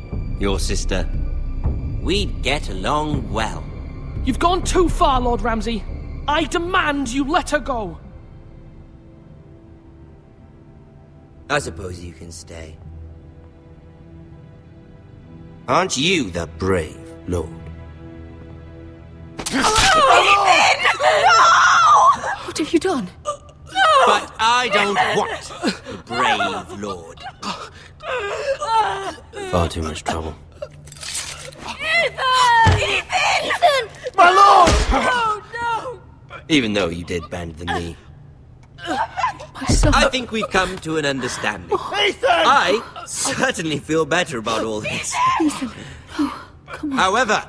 your sister. We'd get along well. You've gone too far, Lord Ramsay. I demand you let her go. I suppose you can stay. Aren't you the brave lord? What have you done? But I don't want the brave lord. Far too much trouble. Ethan! My lord! Oh, no! Even though you did bend the knee. My son. I think we've come to an understanding. Ethan! I certainly feel better about all this. Ethan. Oh, come on. However,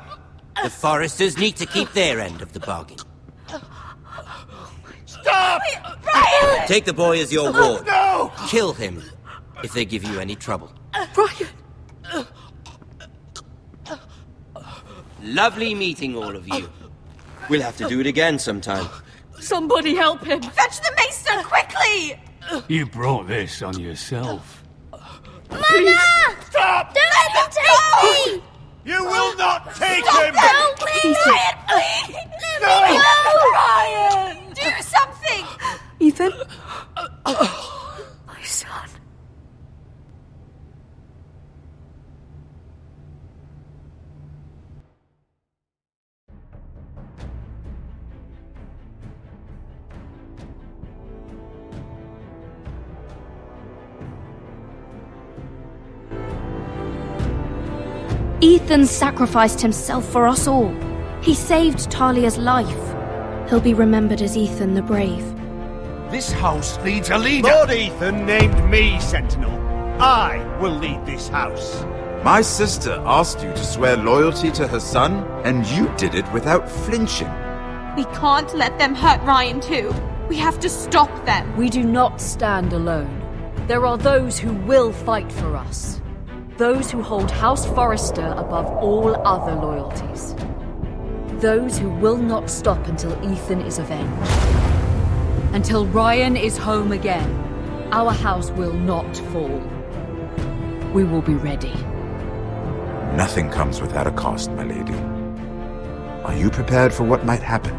the Foresters need to keep their end of the bargain. Stop! Brian! Take the boy as your ward. No! Kill him if they give you any trouble. Brian! Lovely meeting all of you. We'll have to do it again sometime. Somebody help him! Fetch the maester, quickly! You brought this on yourself. Mama! Stop! Don't let him take me! You will not take Stop, him! help me! Brian, please! Let No! me go! Brian! Do something! Ethan? My son. Ethan sacrificed himself for us all. He saved Talia's life. He'll be remembered as Ethan the Brave. This house needs a leader. Lord Ethan named me Sentinel. I will lead this house. My sister asked you to swear loyalty to her son, and you did it without flinching. We can't let them hurt Ryan too. We have to stop them. We do not stand alone. There are those who will fight for us. Those who hold House Forrester above all other loyalties. Those who will not stop until Ethan is avenged. Until Ryan is home again, our house will not fall. We will be ready. Nothing comes without a cost, my lady. Are you prepared for what might happen?